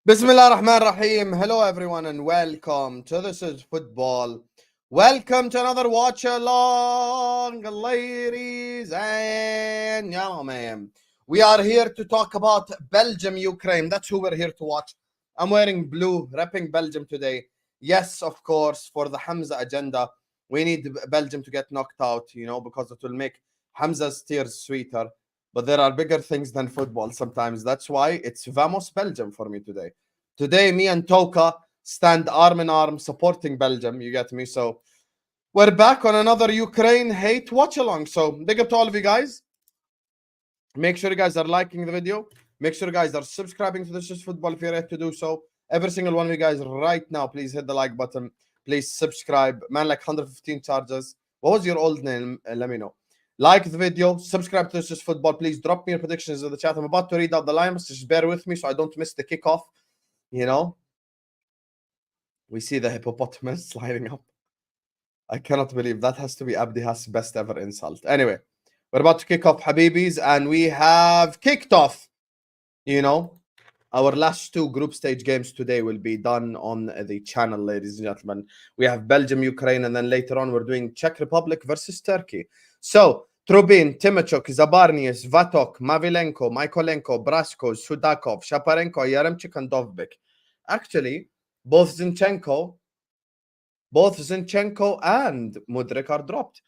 Bismillah ar-Rahman ar-Rahim. Hello everyone and welcome to This is Football. Welcome to another watch along, ladies and gentlemen. We are here to talk about Belgium, Ukraine. That's who we're here to watch. I'm wearing blue, repping Belgium today. Yes, of course, for the Hamza agenda, we need Belgium to get knocked out, because it will make Hamza's tears sweeter. But there are bigger things than football sometimes. That's why it's Vamos Belgium for me today. Today, me and Toka stand arm in arm supporting Belgium. You get me? So we're back on another Ukraine hate watch along. So big up to all of you guys. Make sure you guys are liking the video. Make sure you guys are subscribing to This is Football if you're yet to do so. Every single one of you guys right now, please hit the like button. Please subscribe. Man, like 115 charges. What was your old name? Let me know. Like the video, subscribe to This is Football. Please drop me your predictions in the chat. I'm about to read out the lines. Just bear with me so I don't miss the kickoff. We see the hippopotamus sliding up. I cannot believe that has to be Abdi Has' best ever insult. Anyway, we're about to kick off, Habibis, and we have kicked off. Our last two group stage games today will be done on the channel, ladies and gentlemen. We have Belgium, Ukraine, and then later on we're doing Czech Republic versus Turkey. So, Trubin, Timochuk, Zabarnius, Vatok, Mavilenko, Mykolenko, Brasko, Sudakov, Shaparenko, Yaremchuk, and Dovbik. Actually, both Zinchenko and Mudryk are dropped.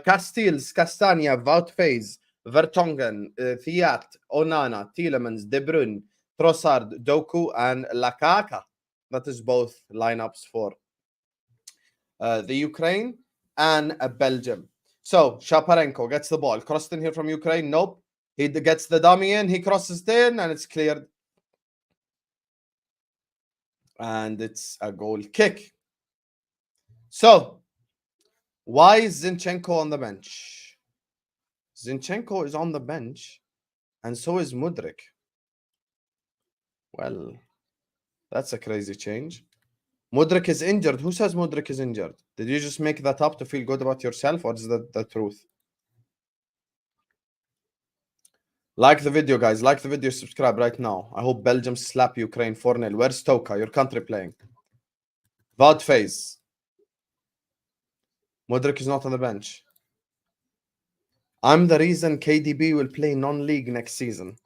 Castiles, Castagna, Wout Faes, Vertonghen, Thiat, Onana, Tielemans, De Bruyne, Trossard, Doku, and Lukaku. That is both lineups for the Ukraine and Belgium. So, Shaparenko gets the ball. Crossed in here from Ukraine. Nope. He gets the dummy in. He crosses in, and it's cleared. And it's a goal kick. So, why is Zinchenko on the bench? Zinchenko is on the bench, and so is Mudryk. Well, that's a crazy change. Mudryk is injured. Who says Mudryk is injured? Did you just make that up to feel good about yourself, or is that the truth? Like the video, guys. Like the video. Subscribe right now. I hope Belgium slap Ukraine 4-0. Where's Toka? Your country playing. Wout Faes. Mudryk is not on the bench. I'm the reason KDB will play non-league next season.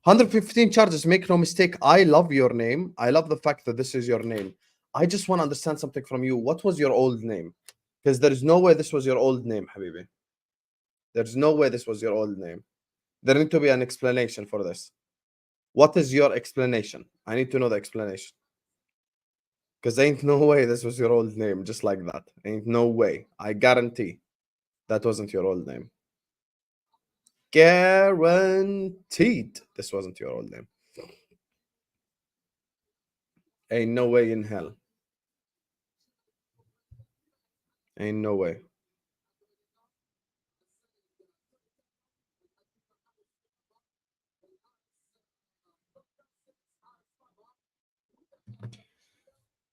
115 charges. Make no mistake. I love your name. I love the fact that this is your name. I just want to understand something from you. What was your old name? Because there is no way this was your old name, Habibi. There's no way this was your old name. There needs to be an explanation for this. What is your explanation? I need to know the explanation. Because ain't no way this was your old name just like that. Ain't no way. I guarantee that wasn't your old name. Guaranteed this wasn't your old name. Ain't no way in hell. Ain't no way.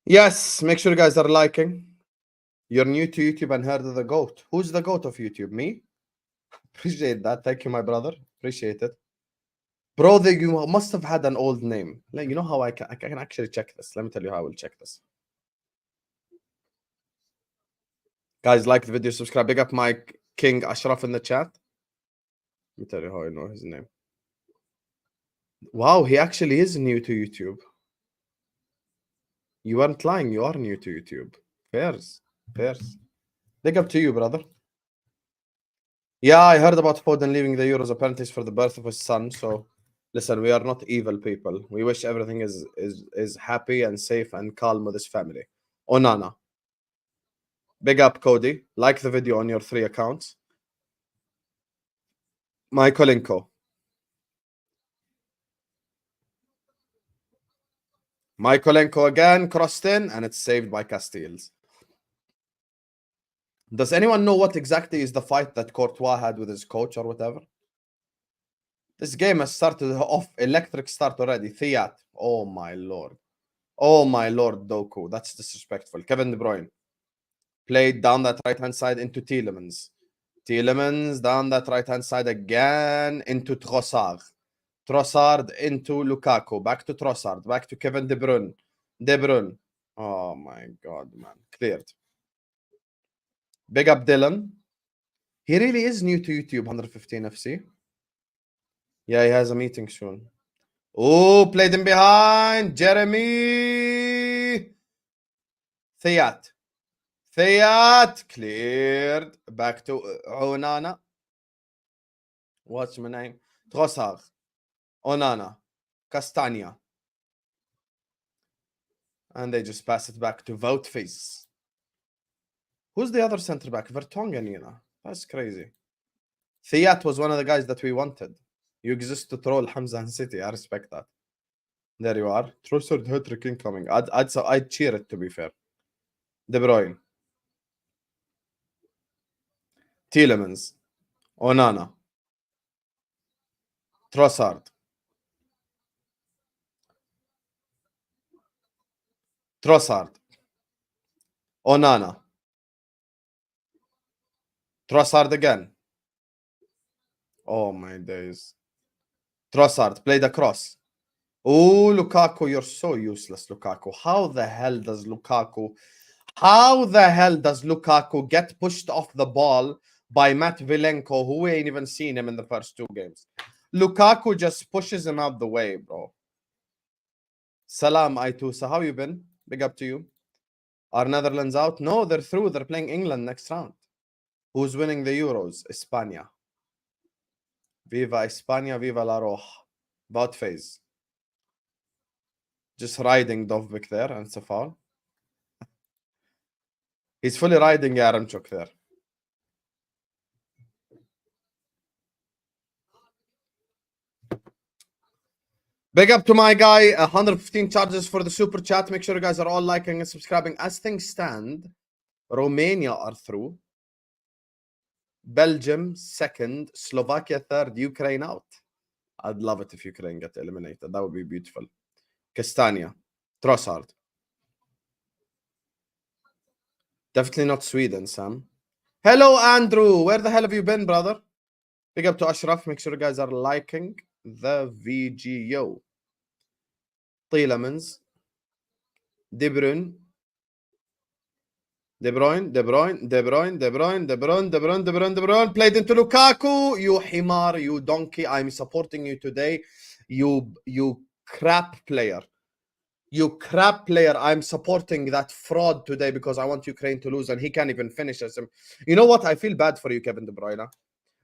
Yes, make sure you guys are liking. You're new to YouTube and heard of the GOAT. Who's the GOAT of YouTube? Me? Appreciate that. Thank you, my brother. Appreciate it. Bro, you must have had an old name. Like, you know how I can actually check this. Let me tell you how I will check this. Guys, like the video, subscribe. Big up my king Ashraf in the chat. Let me tell you how I know his name. Wow, he actually is new to YouTube. You weren't lying. You are new to YouTube. Fairs. Big up to you, brother. Yeah, I heard about Foden leaving the Euros. Apparently, it's for the birth of his son. So, listen, we are not evil people. We wish everything is happy and safe and calm with his family. Onana. Big up, Cody. Like the video on your 3 accounts. Mykolenko. Mykolenko again, crossed in, and it's saved by Castiles. Does anyone know what exactly is the fight that Courtois had with his coach or whatever? This game has started off electric start already. Thiat. Oh my lord. Oh my lord, Doku. That's disrespectful. Kevin De Bruyne. Played down that right-hand side into Tielemans. Tielemans down that right-hand side again into Trossard. Trossard into Lukaku. Back to Trossard. Back to Kevin De Bruyne. De Bruyne. Oh my God, man. Cleared. Big up Dylan. He really is new to YouTube, 115 FC. Yeah, he has a meeting soon. Oh, played in behind. Jeremy. Thiat. Cleared. Back to Onana. What's my name? Trossard. Onana. Castagna. And they just pass it back to Voutface. Who's the other centre back? Vertonghen, you know. That's crazy. Thiat was one of the guys that we wanted. You exist to troll Hamza and City. I respect that. There you are. Trossard hat-trick incoming. I'd cheer it, to be fair. De Bruyne. Tielemans. Onana. Trossard. Onana. Trossard again. Oh my days. Trossard played across. Oh, Lukaku, you're so useless, Lukaku. How the hell does Lukaku get pushed off the ball by Matt Vilenko, who we ain't even seen him in the first 2 games? Lukaku just pushes him out the way, bro. Salam, Aitusa. How you been? Big up to you. Are Netherlands out? No, they're through. They're playing England next round. Who's winning the Euros? España. Viva España, viva la Roja. About phase. Just riding Dovbik there, and it's a foul. He's fully riding Yaramchuk there. Big up to my guy. 115 charges for the super chat. Make sure you guys are all liking and subscribing. As things stand, Romania are through. Belgium second. Slovakia third. Ukraine out. I'd love it if Ukraine get eliminated. That would be beautiful. Castagna. Trossard. Definitely not Sweden, Sam. Hello, Andrew. Where the hell have you been, brother? Big up to Ashraf. Make sure you guys are liking the VGO. Tielemans. De Bruyne. Played into Lukaku. You Himar, you donkey. I'm supporting you today. You crap player. You crap player. I'm supporting that fraud today because I want Ukraine to lose and he can't even finish us. You know what? I feel bad for you, Kevin De Bruyne.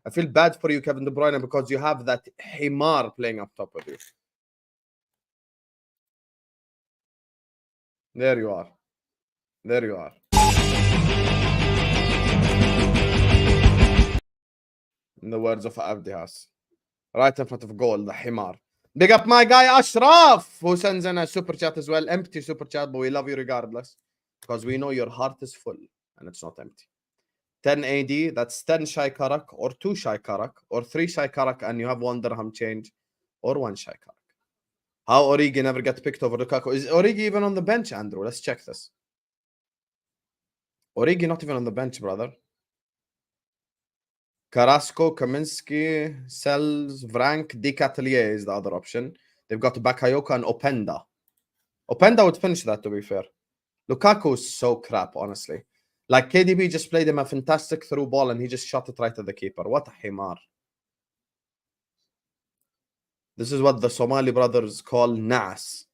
I feel bad for you, Kevin De Bruyne, because you have that Himar playing up top of you. There you are. There you are. In the words of Abdihas. Right in front of goal, the Himar. Big up my guy Ashraf, who sends in a super chat as well. Empty super chat, but we love you regardless. Because we know your heart is full and it's not empty. 10 AD, that's 10 Shai Karak, or 2 Shai Karak, or 3 Shai Karak, and you have 1 dirham change, or 1 Shai Karak. How Origi never get picked over Lukaku? Is Origi even on the bench, Andrew? Let's check this. Origi not even on the bench, brother. Carrasco, Kaminsky, Sells, Vrank, Di Catelier is the other option. They've got Bakayoko and Openda. Openda would finish that, to be fair. Lukaku is so crap, honestly. Like, KDB just played him a fantastic through ball and he just shot it right at the keeper. What a Himar. This is what the Somali brothers call Nas,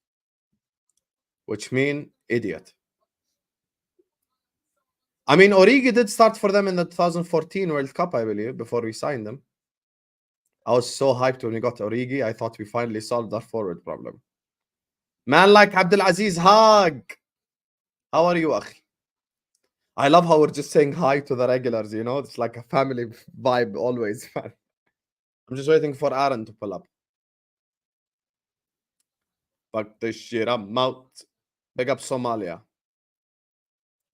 which mean idiot. I mean, Origi did start for them in the 2014 World Cup, I believe, before we signed them. I was so hyped when we got Origi. I thought we finally solved our forward problem. Man like Abdulaziz Hag. How are you, Akhi? I love how we're just saying hi to the regulars, you know? It's like a family vibe always, man. I'm just waiting for Aaron to pull up. Fuck this shit, I'm out. Big up Somalia.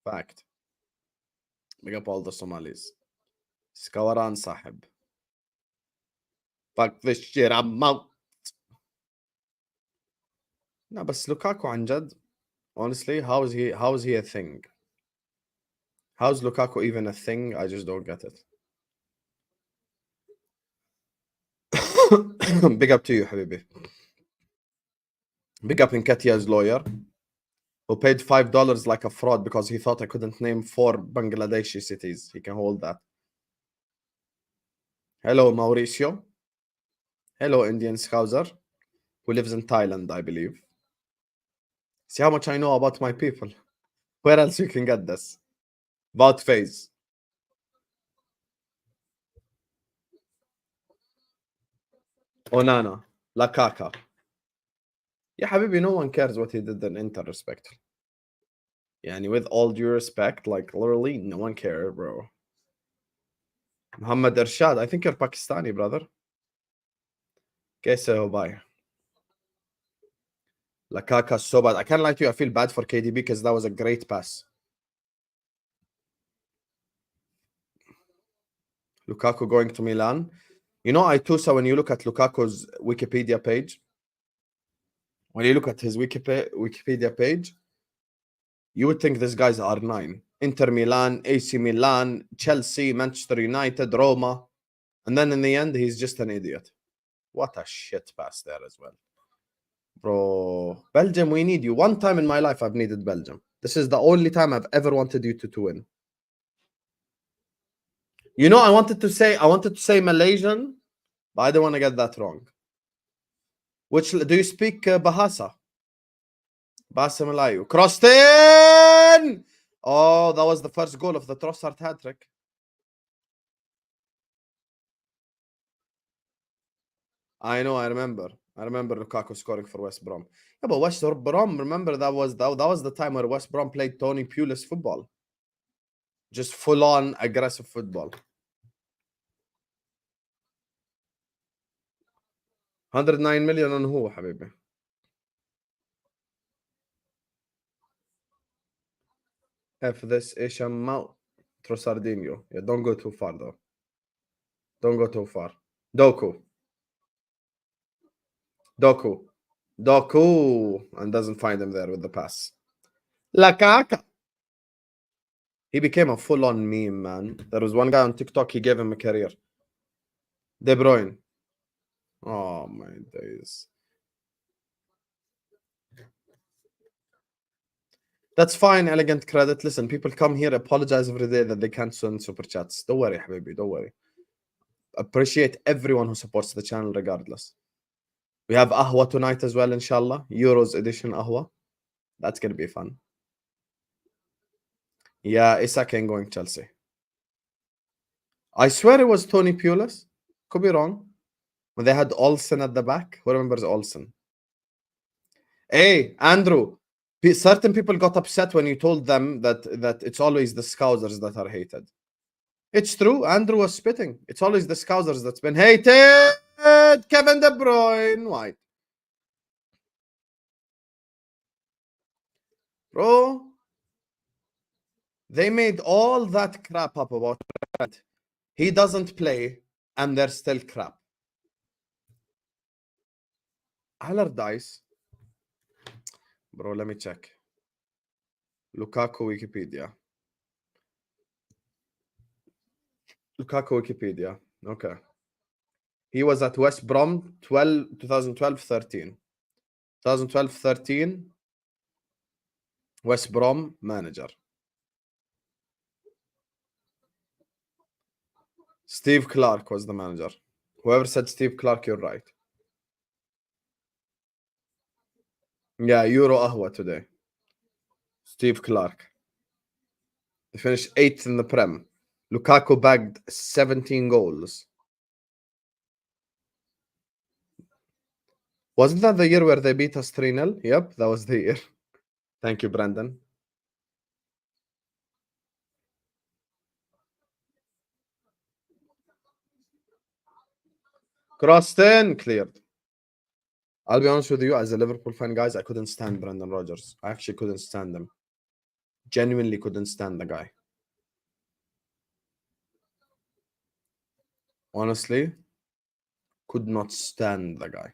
Fact. Big up all the Somalis. Skawaran Sahib. Fuck this shit, I'm out. No, but Lukaku عن جد. Honestly, how is he a thing? How's Lukaku even a thing? I just don't get it. Big up to you, Habibi. Big up in Katya's lawyer, who paid $5 like a fraud because he thought I couldn't name 4 Bangladeshi cities. He can hold that. Hello, Mauricio. Hello, Indian Scouser, who lives in Thailand, I believe. See how much I know about my people. Where else you can get this? About phase. Onana. Lakaka. Yeah, Habibi, no one cares what he did in Inter, respectfully. Yani, with all due respect, like, literally, no one cares, bro. Muhammad Irshad, I think you're Pakistani, brother. Kese ho bhai. Lakaka so bad. I can't lie to you, I feel bad for KDB because that was a great pass. Lukaku going to Milan. You know, Aitusa, when you look at Lukaku's Wikipedia page, when you look at his Wikipedia page, you would think this guy's R9. Inter Milan, AC Milan, Chelsea, Manchester United, Roma. And then in the end, he's just an idiot. What a shit pass there as well. Bro, Belgium, we need you. One time in my life, I've needed Belgium. This is the only time I've ever wanted you to win. You know, I wanted to say Malaysian, but I don't want to get that wrong. Which do you speak Bahasa? Bahasa Melayu. Crossed in! Oh, that was the first goal of the Trossard hat-trick. I know, I remember Lukaku scoring for West Brom. Yeah, but West Brom, remember that was the time where West Brom played Tony Pulis football. Just full-on aggressive football. 109 million on who, حبيبي? F this Isham Mount Trossardinho. Yeah, don't go too far though. Don't go too far. Doku. And doesn't find him there with the pass. Lakaka. He became a full-on meme, man. There was one guy on TikTok, he gave him a career. De Bruyne. Oh my days. That's fine, elegant credit. Listen, people come here, apologize every day that they can't send super chats. Don't worry, habibi, don't worry. Appreciate everyone who supports the channel regardless. We have Ahwa tonight as well, inshallah. Euros edition Ahwa. That's going to be fun. Yeah, Isak ain't going Chelsea. I swear it was Tony Pulis. Could be wrong. When they had Olsen at the back. Who remembers Olsen? Hey, Andrew. Certain people got upset when you told them that it's always the Scousers that are hated. It's true. Andrew was spitting. It's always the Scousers that's been hated. Kevin De Bruyne. Why? Bro, they made all that crap up about it. He doesn't play, and they're still crap. Allardyce. Bro, let me check. Lukaku Wikipedia. Okay. He was at West Brom 2012-13. 2012-13. West Brom manager. Steve Clark was the manager. Whoever said Steve Clark, you're right. Yeah, Euro Ahwa today. Steve Clark. They finished 8th in the Prem. Lukaku bagged 17 goals. Wasn't that the year where they beat us 3-0? Yep, that was the year. Thank you, Brandon. Crossed in, cleared. I'll be honest with you, as a Liverpool fan, guys, I couldn't stand Brendan Rodgers. I actually couldn't stand him. Genuinely couldn't stand the guy. Honestly, could not stand the guy.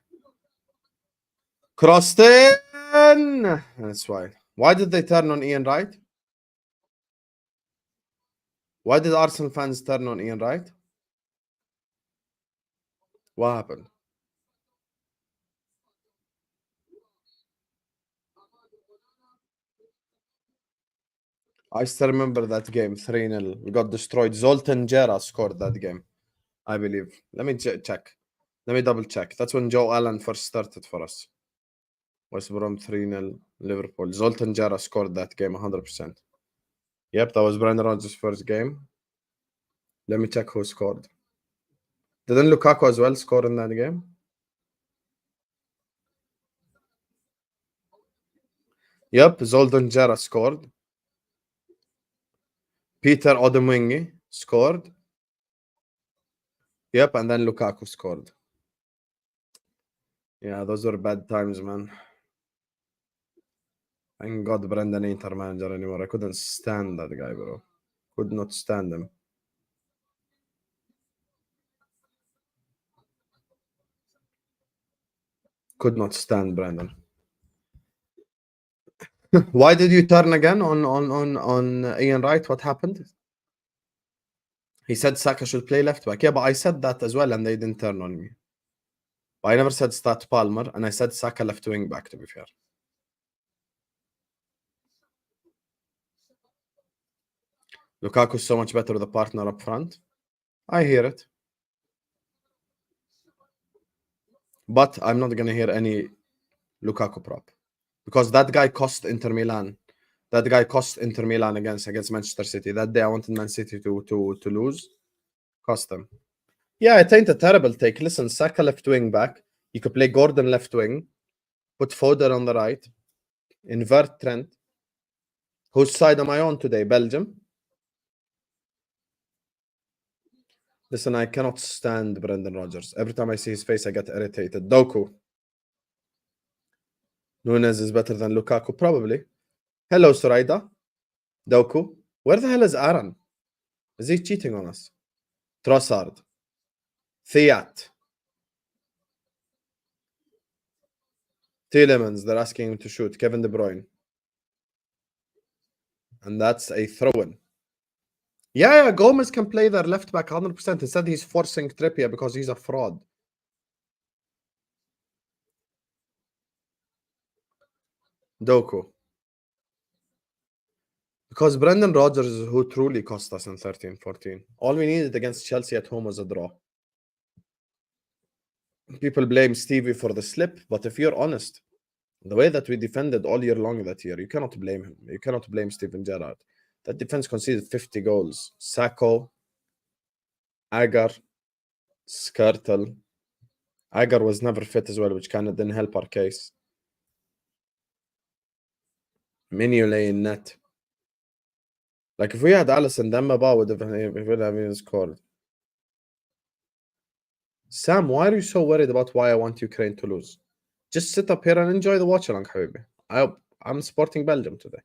Crossed in! That's why. Why did they turn on Ian Wright? Why did Arsenal fans turn on Ian Wright? What happened? I still remember that game, 3-0. We got destroyed. Zoltan Jera scored that game, I believe. Let me check. Let me double check. That's when Joe Allen first started for us. West Brom 3-0 Liverpool. Zoltan Jera scored that game 100%. Yep, that was Brendan Rodgers' first game. Let me check who scored. Didn't Lukaku as well score in that game? Yep, Zoltan Jera scored. Peter Odemwingie scored. Yep, and then Lukaku scored. Yeah, those were bad times, man. Thank God Brendan ain't our manager anymore. I couldn't stand that guy, bro. Could not stand him. Could not stand Brendan. Why did you turn again on Ian Wright? What happened? He said Saka should play left back. Yeah, but I said that as well, and they didn't turn on me. But I never said start Palmer, and I said Saka left wing back, to be fair. Lukaku's so much better with a partner up front. I hear it. But I'm not going to hear any Lukaku prop. Because that guy cost Inter Milan. That guy cost Inter Milan against Manchester City. That day I wanted Man City to lose. Cost them. Yeah, it ain't a terrible take. Listen, Saka left wing back. You could play Gordon left wing. Put Foden on the right. Invert Trent. Whose side am I on today? Belgium? Listen, I cannot stand Brendan Rodgers. Every time I see his face, I get irritated. Doku. Nunes is better than Lukaku, probably. Hello, Suraida. Doku. Where the hell is Aaron? Is he cheating on us? Trossard. Fiat. Tielemans, they're asking him to shoot. Kevin De Bruyne. And that's a throw-in. Yeah, Gomez can play their left back 100%. Instead, he's forcing Trippier because he's a fraud. Doku. Because Brendan Rodgers is who truly cost us in 13-14. All we needed against Chelsea at home was a draw. People blame Stevie for the slip, but if you're honest, the way that we defended all year long that year, you cannot blame him. You cannot blame Steven Gerrard. That defense conceded 50 goals. Sacco, Agar, Skirtle. Agar was never fit as well, which kind of didn't help our case. Mignolet in net. Like if we had Alisson, Dembaba would have even scored. Sam, why are you so worried about why I want Ukraine to lose? Just sit up here and enjoy the watch-along, Habibi. I'm supporting Belgium today.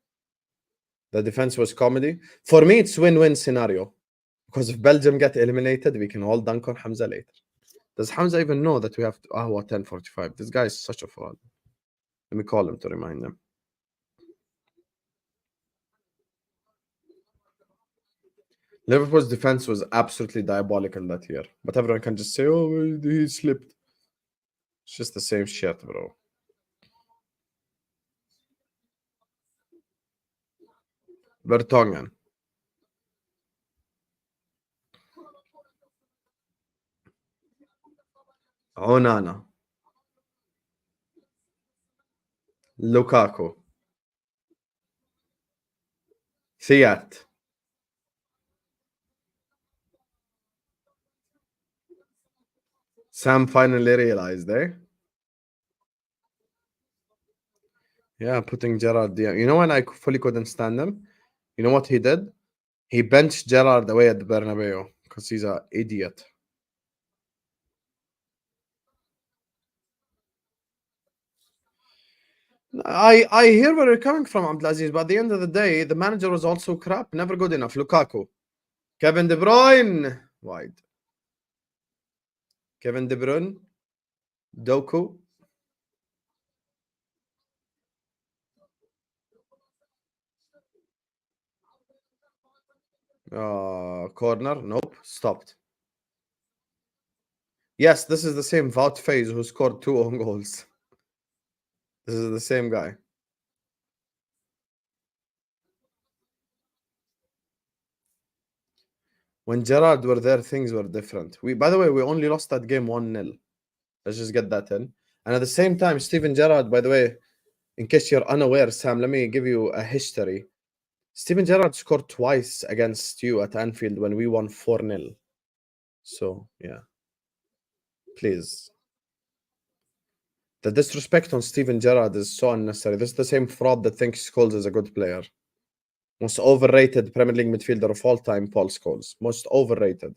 The defense was comedy. For me, it's win-win scenario. Because if Belgium get eliminated, we can all dunk on Hamza later. Does Hamza even know that we have to... 10:45. This guy is such a fraud. Let me call him to remind him. Liverpool's defense was absolutely diabolical that year. But everyone can just say, oh, he slipped. It's just the same shit, bro. Vertonghen. Onana. Lukaku. Fiat. Sam finally realized, eh? Yeah, putting Gerrard there. You know when I fully couldn't stand him? You know what he did? He benched Gerrard away at the Bernabeu because he's an idiot. I hear where you're coming from, Abdelaziz, but at the end of the day, the manager was also crap. Never good enough. Lukaku. Kevin De Bruyne. Wide. Kevin De Bruyne. Doku. Corner. Nope. Stopped. Yes, this is the same Wout Faes who scored 2 own goals. This is the same guy. When Gerrard were there, things were different. By the way, we only lost that game 1-0. Let's just get that in. And at the same time, Steven Gerrard, by the way, in case you're unaware, Sam, let me give you a history. Steven Gerrard scored twice against you at Anfield when we won 4-0. So, yeah. Please. The disrespect on Steven Gerrard is so unnecessary. This is the same fraud that thinks Scholes is a good player. Most overrated Premier League midfielder of all time, Paul Scholes. Most overrated.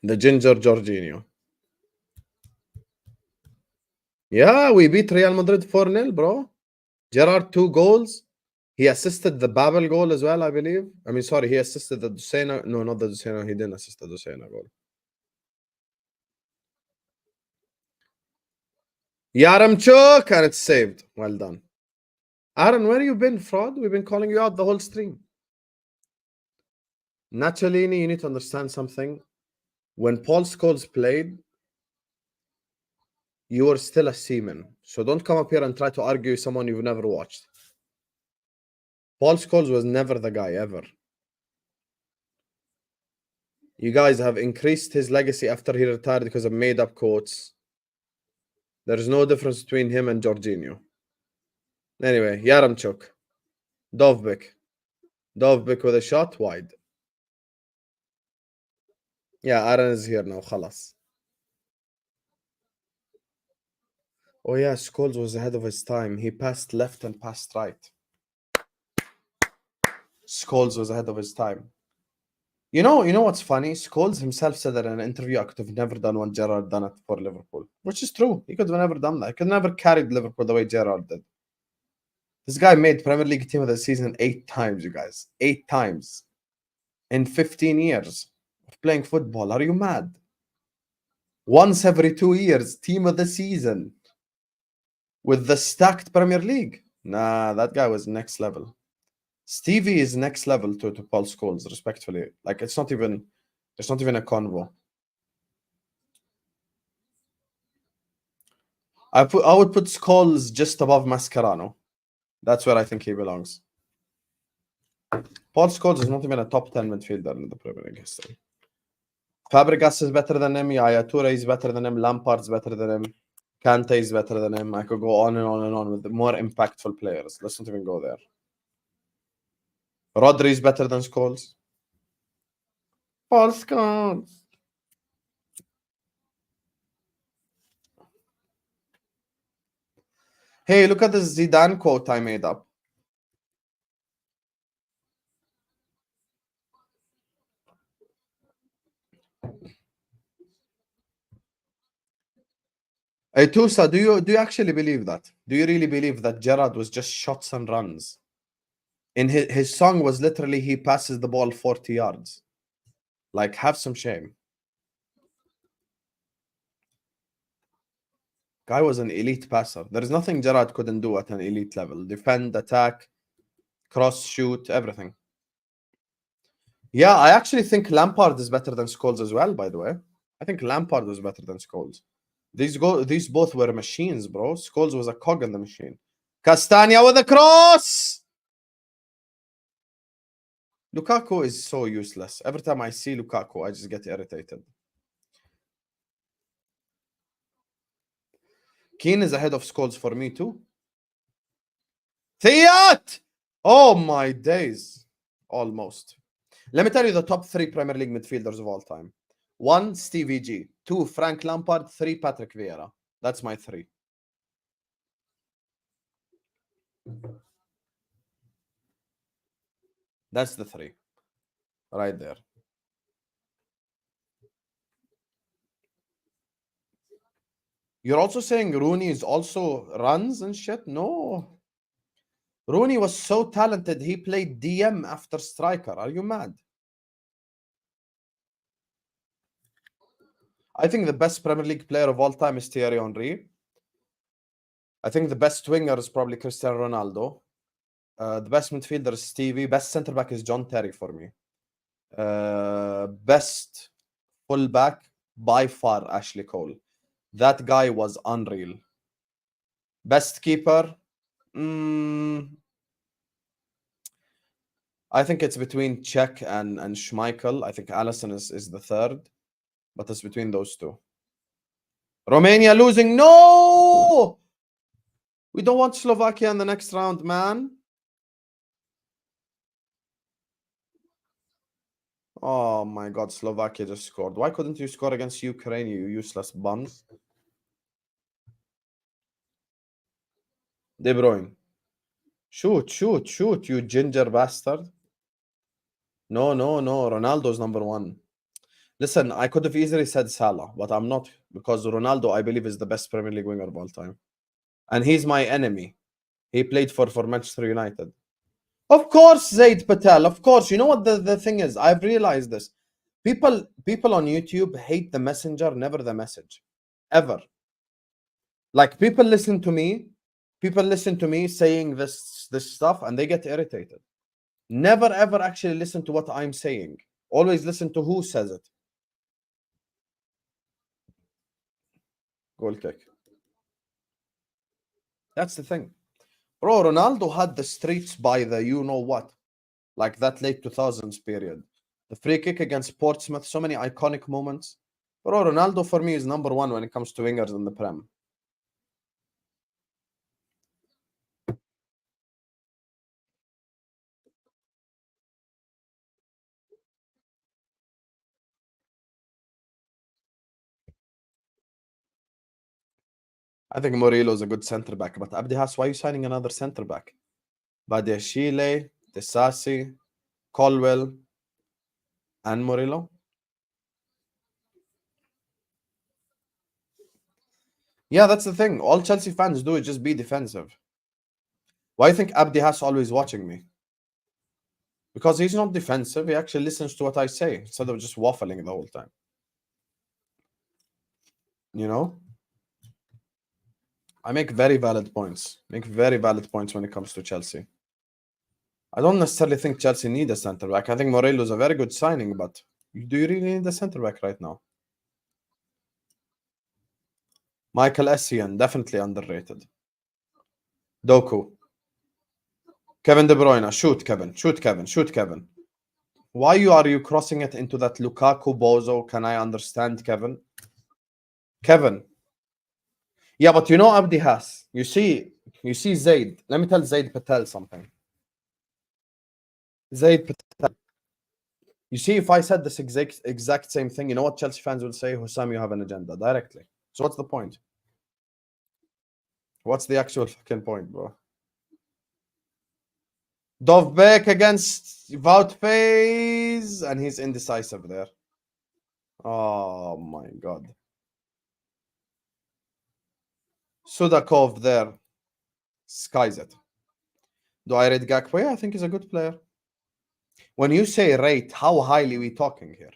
The Ginger Jorginho. Yeah, we beat Real Madrid 4-0, bro. Gerrard, 2 goals. He assisted the Babel goal as well, I believe. I mean, sorry, he assisted the Dusena. No, not the Dusena. He didn't assist the Dusena goal. Yaramchuk, and it's saved. Well done. Aaron, where you been, fraud? We've been calling you out the whole stream. Naciolini, you need to understand something. When Paul Scholes played, you were still a seaman. So don't come up here and try to argue with someone you've never watched. Paul Scholes was never the guy, ever. You guys have increased his legacy after he retired because of made-up quotes. There's no difference between him and Jorginho. Anyway, Yaramchuk. Dovbik. Dovbik with a shot wide. Yeah, Aaron is here now. Khalas. Oh yeah, Scholes was ahead of his time. He passed left and passed right. Scholes was ahead of his time. You know what's funny? Scholes himself said that in an interview, I could have never done what Gerrard done it for Liverpool. Which is true. He could have never done that. He could have never carried Liverpool the way Gerrard did. This guy made Premier League Team of the Season 8 times, you guys. 8 times. In 15 years of playing football. Are you mad? Once every 2 years, Team of the Season. With the stacked Premier League. Nah, that guy was next level. Stevie is next level to Paul Scholes, respectfully. Like, it's not even a convo. I would put Scholes just above Mascherano. That's where I think he belongs. Paul Scholes is not even a top 10 midfielder in the Premier League history. Fabregas is better than him. Yaya Toure is better than him. Lampard's better than him. Kante is better than him. I could go on and on and on with the more impactful players. Let's not even go there. Rodri is better than Scholes. Paul Scholes. Hey, look at this Zidane quote I made up. Hey, Tusa, do you actually believe that? Do you really believe that Gerrard was just shots and runs? In his song was literally he passes the ball 40 yards. Like, have some shame. Guy was an elite passer. There is nothing Gerrard couldn't do at an elite level. Defend, attack, cross, shoot, everything. Yeah, I actually think Lampard is better than Scholes as well, by the way. I think Lampard was better than Scholes. These both were machines, bro. Scholes was a cog in the machine. Castagna with a cross! Lukaku is so useless. Every time I see Lukaku, I just get irritated. Keane is ahead of Scholes for me too. Thiat! Oh my days. Almost. Let me tell you the top 3 Premier League midfielders of all time. 1, Stevie G. 2, Frank Lampard. 3, Patrick Vieira. That's my 3. That's the 3. Right there. You're also saying Rooney is also runs and shit? No. Rooney was so talented, he played DM after striker. Are you mad? I think the best Premier League player of all time is Thierry Henry. I think the best winger is probably Cristiano Ronaldo. The best midfielder is Stevie. Best centre back is John Terry for me. Best fullback by far Ashley Cole. That guy was unreal. Best keeper. I think it's between Czech and Schmeichel. I think Allison is the third, but it's between those two. Romania losing. No! We don't want Slovakia in the next round, man. Oh my God, Slovakia just scored. Why couldn't you score against Ukraine, you useless bums? De Bruyne. Shoot, shoot, shoot, you ginger bastard. No, no, no. Ronaldo's number one. Listen, I could have easily said Salah, but I'm not, because Ronaldo, I believe, is the best Premier League winger of all time. And he's my enemy. He played for Manchester United. Of course, Zaid Patel. Of course. You know what the thing is? I've realized this. People on YouTube hate the messenger, never the message. Ever. Like people listen to me saying this stuff and they get irritated. Never ever actually listen to what I'm saying. Always listen to who says it. Goal kick. That's the thing. Bro, Ronaldo had the streets by the you know what. Like that late 2000s period. The free kick against Portsmouth, so many iconic moments. Bro, Ronaldo for me is number one when it comes to wingers in the Prem. I think Morilo's a good centre back, but Abdi Has, why are you signing another centre back? Badiashile, Desasi, Colwell, and Morillo? Yeah, that's the thing. All Chelsea fans do is just be defensive. Why do you think Abdi Has always watching me? Because he's not defensive. He actually listens to what I say instead of just waffling the whole time. You know? I make very valid points. Make very valid points when it comes to Chelsea. I don't necessarily think Chelsea need a centre back. I think Morelos is a very good signing, but do you really need a centre back right now? Michael Essien, definitely underrated. Doku. Kevin De Bruyne. Shoot, Kevin. Shoot, Kevin. Shoot, Kevin. Why are you crossing it into that Lukaku bozo? Can I understand, Kevin? Kevin. Yeah, but you know Abdi Has. You see Zaid. Let me tell Zaid Patel something. Zaid Patel. You see, if I said this exact same thing, you know what Chelsea fans will say? Hussam, you have an agenda directly. So what's the point? What's the actual fucking point, bro? Dovbek against Voutface, and he's indecisive there. Oh my God. Sudakov there. Skies it. Do I rate Gakpo? Yeah, I think he's a good player. When you say rate, how highly are we talking here?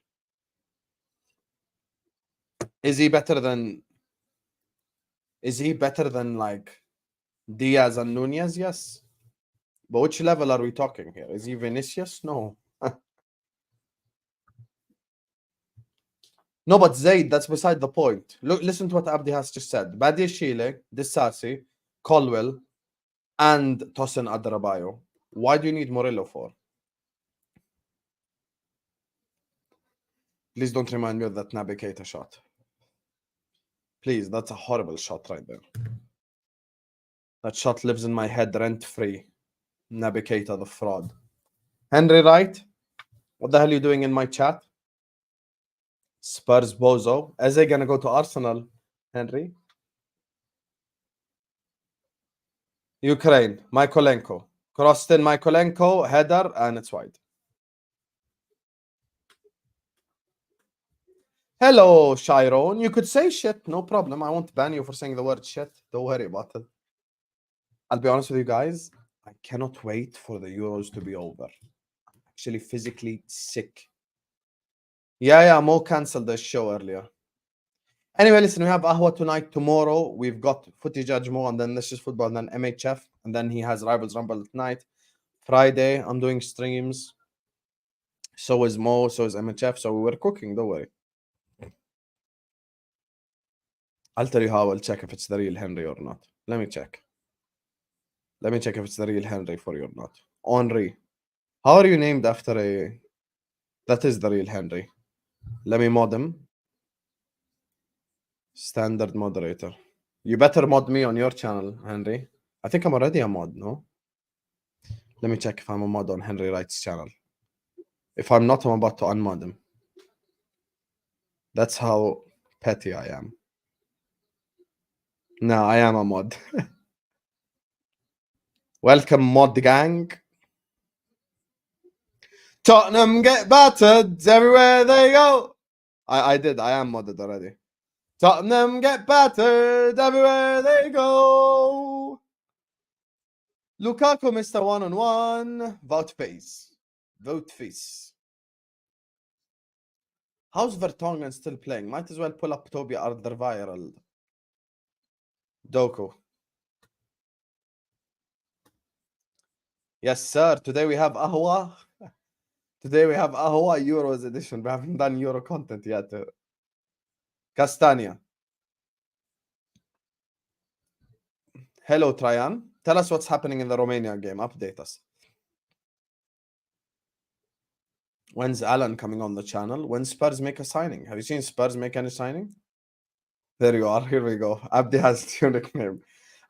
Is he better than like Diaz and Nunez? Yes. But which level are we talking here? Is he Vinicius? No. No, but Zaid, that's beside the point. Look, listen to what Abdi has just said. Badiashile, Disasi, Colwell, and Tosin Adrabayo. Why do you need Morillo for? Please don't remind me of that Naby Keita shot. Please, that's a horrible shot right there. That shot lives in my head rent-free. Naby Keita, the fraud. Henry Wright, what the hell are you doing in my chat? Spurs bozo. Eze gonna go to Arsenal, Henry. Ukraine, Mykolenko. Crossed in Mykolenko, header, and it's wide. Hello, Chiron. You could say shit, no problem. I won't ban you for saying the word shit. Don't worry about it. I'll be honest with you guys. I cannot wait for the Euros to be over. I'm actually physically sick. Yeah, Mo cancelled the show earlier. Anyway, listen, we have Ahwa tonight. Tomorrow, we've got Footy Judge Mo, and then This Is Football, and then MHF, and then he has Rivals Rumble at night. Friday, I'm doing streams. So is Mo, so is MHF, so we're cooking, don't worry. I'll tell you how I'll check if it's the real Henry or not. Let me check. Let me check if it's the real Henry for you or not. Henry. How are you named after a... That is the real Henry. Let me mod him. Standard moderator. You better mod me on your channel, Henry. I think I'm already a mod, no? Let me check if I'm a mod on Henry Wright's channel. If I'm not, I'm about to unmod him. That's how petty I am. No, I am a mod. Welcome, mod gang. Tottenham get battered everywhere they go. I did. I am modded already. Tottenham get battered everywhere they go. Lukaku missed a one-on-one. Vote face. Vote face. How's Vertonghen still playing? Might as well pull up Toby Alderweireld. Doku. Yes, sir. Today we have Ahwa. Today we have Ahwa Euros edition. We haven't done Euro content yet. Castania. Hello, Trajan. Tell us what's happening in the Romania game. Update us. When's Alan coming on the channel? When Spurs make a signing? Have you seen Spurs make any signing? There you are. Here we go. Abdi has your nickname.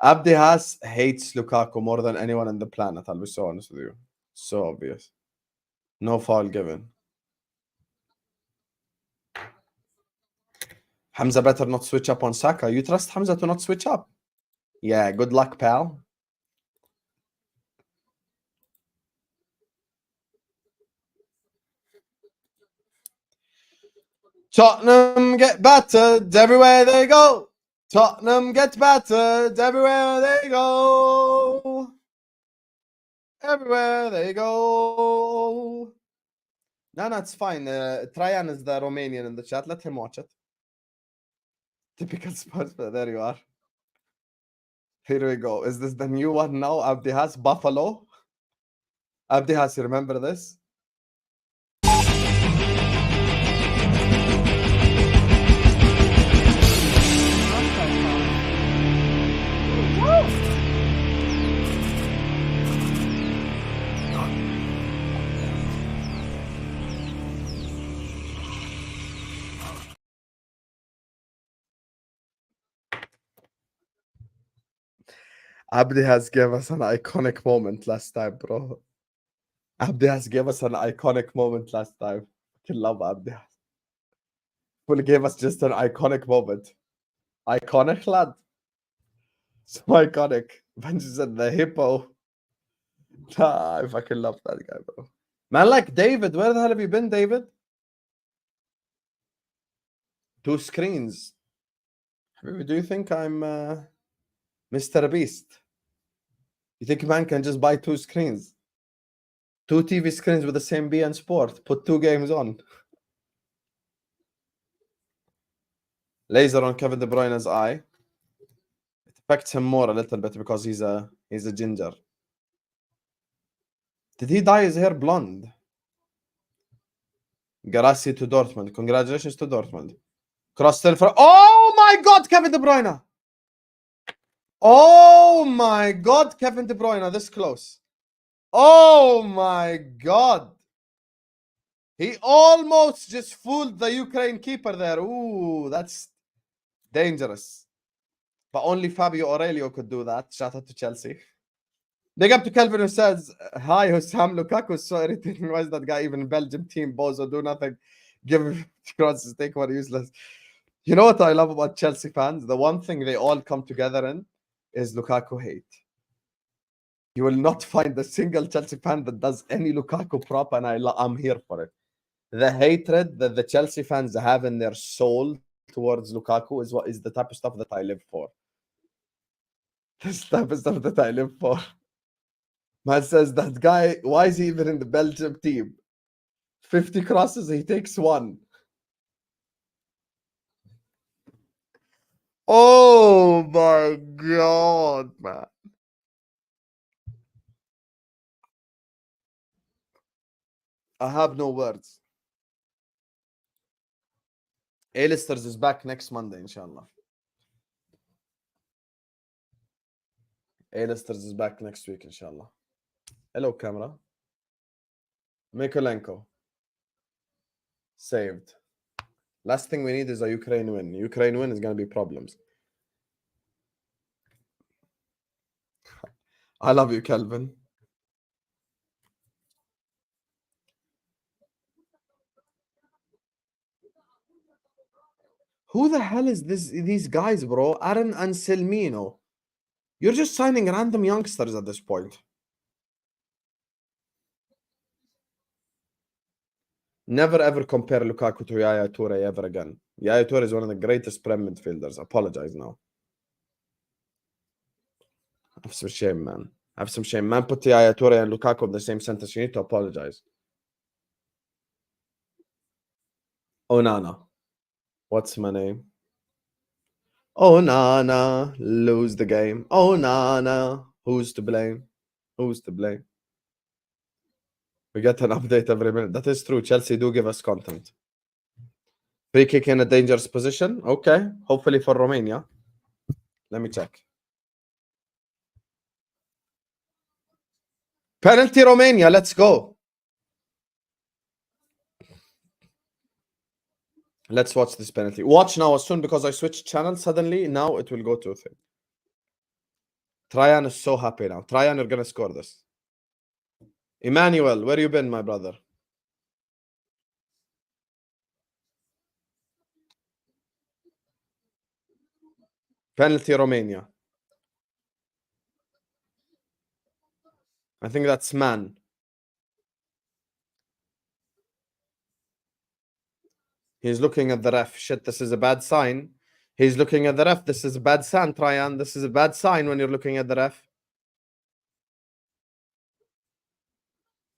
Abdi has hates Lukaku more than anyone on the planet. I'll be so honest with you. So obvious. No foul given. Hamza better not switch up on Saka. You trust Hamza to not switch up? Yeah, good luck, pal. Tottenham get battered everywhere they go. Tottenham get battered everywhere they go. Everywhere they go. No, it's fine. Trajan is the Romanian in the chat. Let him watch it. Typical Spurs, but there you are. Here we go. Is this the new one now? Abdi has Buffalo. Abdi has, you remember this? Abdi has gave us an iconic moment last time, bro. Abdi has gave us an iconic moment last time. I love Abdi. He gave us just an iconic moment. Iconic, lad. So iconic. Benji said the hippo. I fucking love that guy, bro. Man, like David, where the hell have you been, David? 2 screens. Do you think I'm Mr. Beast? You think man can just buy 2 screens? 2 TV screens with the same BN Sport. Put 2 games on. Laser on Kevin De Bruyne's eye. It affects him more a little bit because he's a ginger. Did he dye his hair blonde? Garassi to Dortmund. Congratulations to Dortmund. Cross still for... Oh my God, Kevin De Bruyne! Oh my God, Kevin De Bruyne, this close. Oh my God. He almost just fooled the Ukraine keeper there. Ooh, that's dangerous. But only Fabio Aurelio could do that. Shout out to Chelsea. Big up to Kelvin who says, hi, Hussam Lukaku is so irritating. Why is that guy even Belgium team? Bozo, do nothing. Give him crosses, take one useless. You know what I love about Chelsea fans? The one thing they all come together in is Lukaku hate. You will not find a single Chelsea fan that does any Lukaku prop, and I'm here for it. The hatred that the Chelsea fans have in their soul towards Lukaku is what is the type of stuff that I live for. This type of stuff that I live for. Man says that guy, why is he even in the Belgium team? 50 crosses, he takes 1. Oh my God, man. I have no words. A-listers is back next Monday, inshallah. A-listers is back next week, inshallah. Hello, camera. Mykolenko. Saved. Last thing we need is a Ukraine win. Ukraine win is going to be problems. I love you, Kelvin. Who the hell is these guys, bro? Aaron and Selmino. You're just signing random youngsters at this point. Never ever compare Lukaku to Yaya Toure ever again. Yaya Toure is one of the greatest Prem midfielders. Apologize now. Have some shame, man. Have some shame. Man, put Yaya Toure and Lukaku in the same sentence. You need to apologize. Onana. What's my name? Onana. Lose the game. Onana. Who's to blame? Who's to blame? We get an update every minute. That is true. Chelsea do give us content. Free kick in a dangerous position. Okay. Hopefully for Romania. Let me check. Penalty Romania. Let's go. Let's watch this penalty. Watch now as soon because I switched channel suddenly. Now it will go to a thing. Trajan is so happy now. Trajan, you're going to score this. Emmanuel, where you been, my brother? Penalty Romania. I think that's man. He's looking at the ref. Shit, this is a bad sign. He's looking at the ref. This is a bad sign, Trajan. This is a bad sign when you're looking at the ref.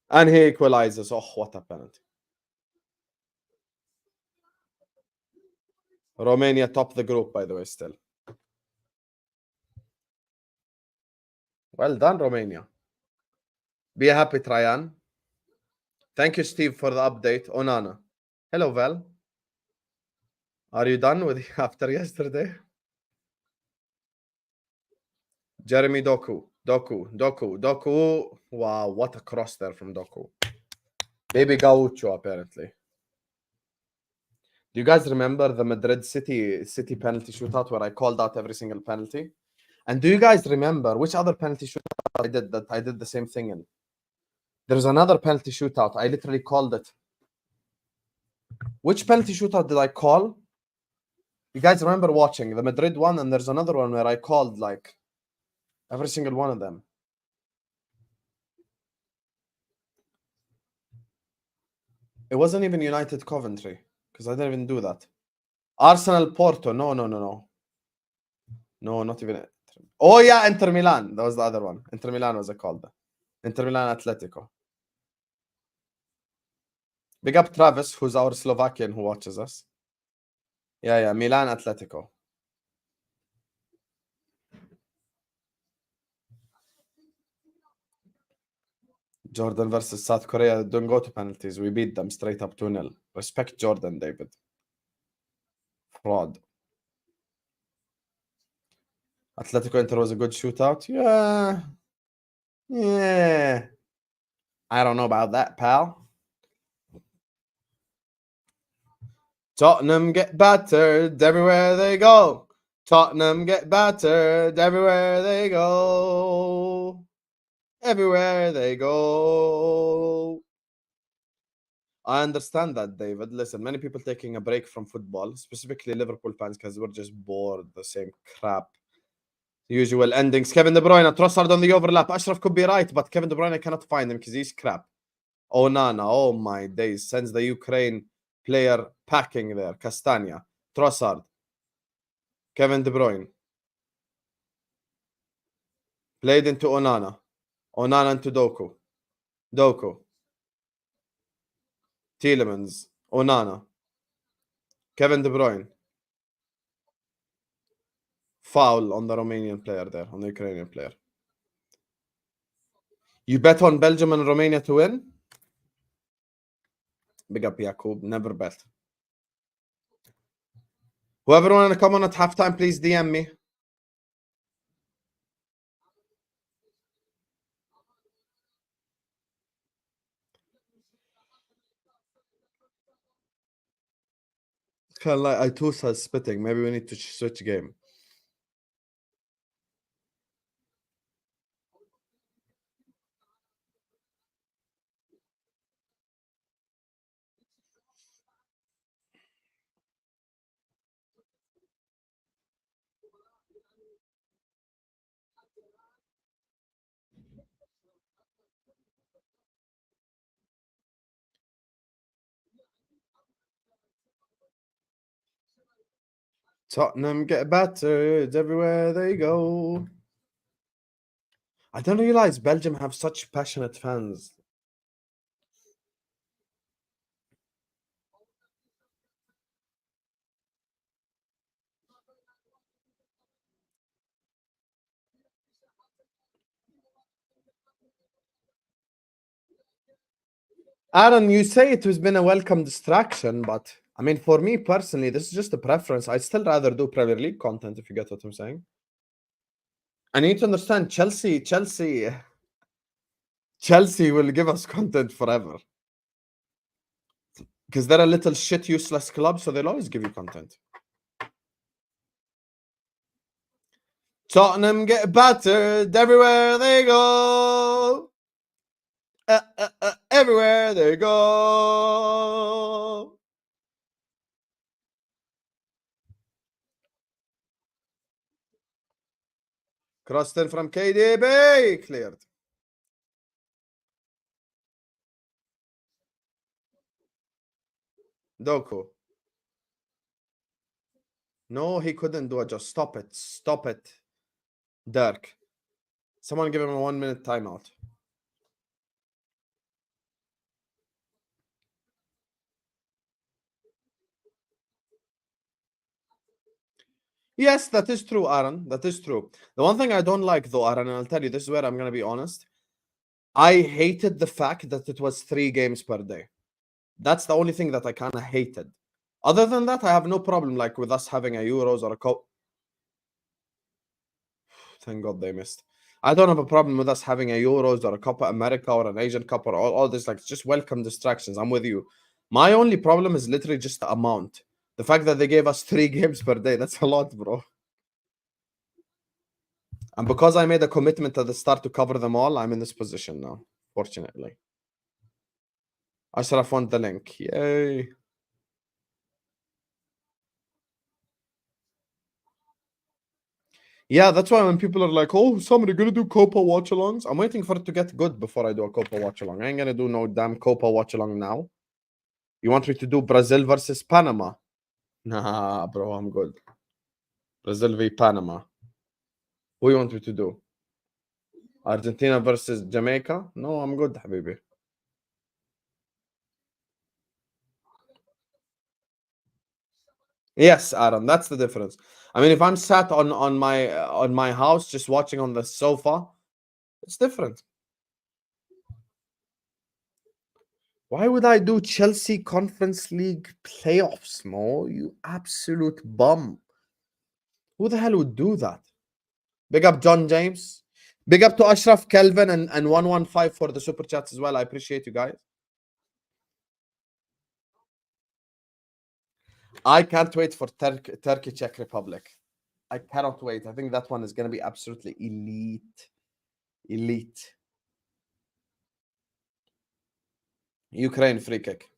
And he equalizes. Oh, what a penalty. Romania top the group, by the way, still. Well done, Romania. Be happy, Trajan. Thank you, Steve, for the update. Onana. Hello, Val. Are you done with after yesterday? Jeremy Doku. Doku. Wow, what a cross there from Doku. Baby Gaucho, apparently. Do you guys remember the Madrid City penalty shootout where I called out every single penalty? And do you guys remember which other penalty shootout I did the same thing in? There's another penalty shootout. I literally called it. Which penalty shootout did I call? You guys remember watching the Madrid one, and there's another one where I called like every single one of them. It wasn't even United Coventry because I didn't even do that. Arsenal Porto. No. No, not even. Oh yeah, Inter Milan. That was the other one. Inter Milan was called. Inter Milan Atletico. Big up Travis, who's our Slovakian who watches us. Yeah, Milan Atletico. Jordan versus South Korea. Don't go to penalties. We beat them straight up 2-0. Respect Jordan, David. Fraud. Atletico Inter was a good shootout. Yeah. I don't know about that, pal. Tottenham get battered everywhere they go. Tottenham get battered everywhere they go. Everywhere they go. I understand that, David. Listen, many people taking a break from football, specifically Liverpool fans, because we're just bored. The same crap. Usual endings. Kevin De Bruyne, Trossard on the overlap. Ashraf could be right, but Kevin De Bruyne cannot find him because he's crap. Onana, oh my days, sends the Ukraine player packing there. Castagna, Trossard, Kevin De Bruyne. Played into Onana. Onana into Doku. Doku. Tielemans. Onana. Kevin De Bruyne. Foul on the Romanian player there, on the Ukrainian player. You bet on Belgium and Romania to win? Big up Jakub, never bet. Whoever want to come on at halftime, please DM me. Kind of like Itusa spitting. Maybe we need to switch game. Tottenham get battered everywhere they go. I don't realize Belgium have such passionate fans. Aaron, you say it has been a welcome distraction, but I mean, for me personally, this is just a preference. I'd still rather do Premier League content, if you get what I'm saying. I need to understand Chelsea will give us content forever. Because they're a little shit useless club, so they'll always give you content. Tottenham get battered everywhere they go. Everywhere they go. Crossed in from KDB. Cleared. Doku. No, he couldn't do it. Just stop it. Stop it. Dirk. Someone give him a 1 minute timeout. Yes, that is true, Aaron. That is true. The one thing I don't like, though, Aaron, and I'll tell you, this is where I'm going to be honest. I hated the fact that it was 3 games per day. That's the only thing that I kind of hated. Other than that, I have no problem like with us having a Euros or a Cup. Thank God they missed. I don't have a problem with us having a Euros or a Copa America or an Asian Cup or all this. Like, just welcome distractions. I'm with you. My only problem is literally just the amount. The fact that they gave us 3 games per day. That's a lot, bro. And because I made a commitment at the start to cover them all, I'm in this position now, fortunately. Ashraf want the link. Yay. Yeah, that's why when people are like, oh, somebody gonna do Copa Watchalongs, I'm waiting for it to get good before I do a Copa Watchalong. I ain't gonna do no damn Copa Watchalong now. You want me to do Brazil versus Panama? Nah, bro, I'm good. Brazil v Panama. Who you want me to do? Argentina versus Jamaica? No, I'm good, habibi. Yes, Adam, that's the difference. I mean, if I'm sat on my house just watching on the sofa, it's different. Why would I do Chelsea Conference League playoffs, Mo? You absolute bum. Who the hell would do that? Big up John James. Big up to Ashraf Kelvin and 115 for the super chats as well. I appreciate you guys. I can't wait for Turkey Czech Republic. I cannot wait. I think that one is going to be absolutely elite. Elite. Ukraine free kick.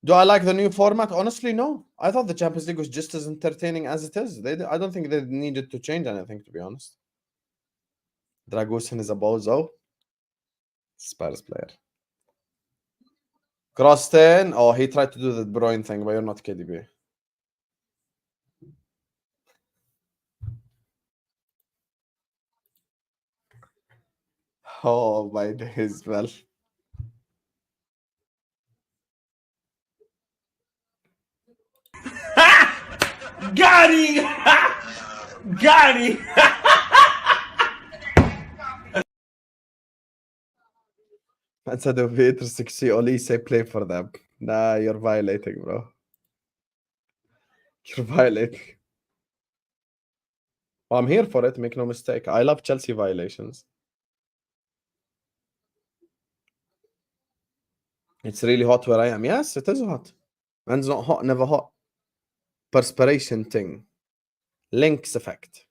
Do I like the new format? Honestly, no. I thought the Champions League was just as entertaining as it is. I don't think they needed to change anything, to be honest. Dragusin is a bozo. Spurs player. Crossed in. Oh, he tried to do the Bruyne thing, but you're not KDB. Oh, my days, well. Got him! Got him! Instead of Peter 60, Olise play for them. Nah, you're violating, bro. You're violating. Well, I'm here for it, make no mistake. I love Chelsea violations. It's really hot where I am. Yes, it is hot. Man's not hot, never hot. Perspiration thing. Lynx effect.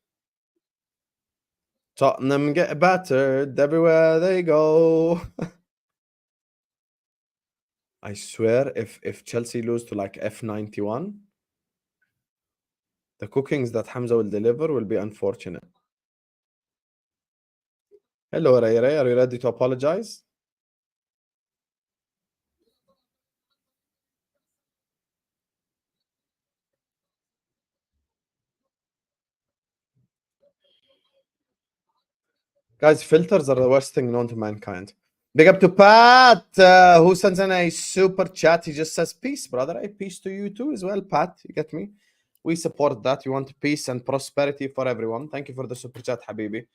Tottenham get battered everywhere they go. I swear, if Chelsea lose to like F91, the cookings that Hamza will deliver will be unfortunate. Hello, Ray Ray. Are you ready to apologize? Guys, filters are the worst thing known to mankind. Big up to Pat, who sends in a super chat. He just says, peace, brother. Hey, peace to you too as well, Pat. You get me? We support that. We want peace and prosperity for everyone. Thank you for the super chat, Habibi.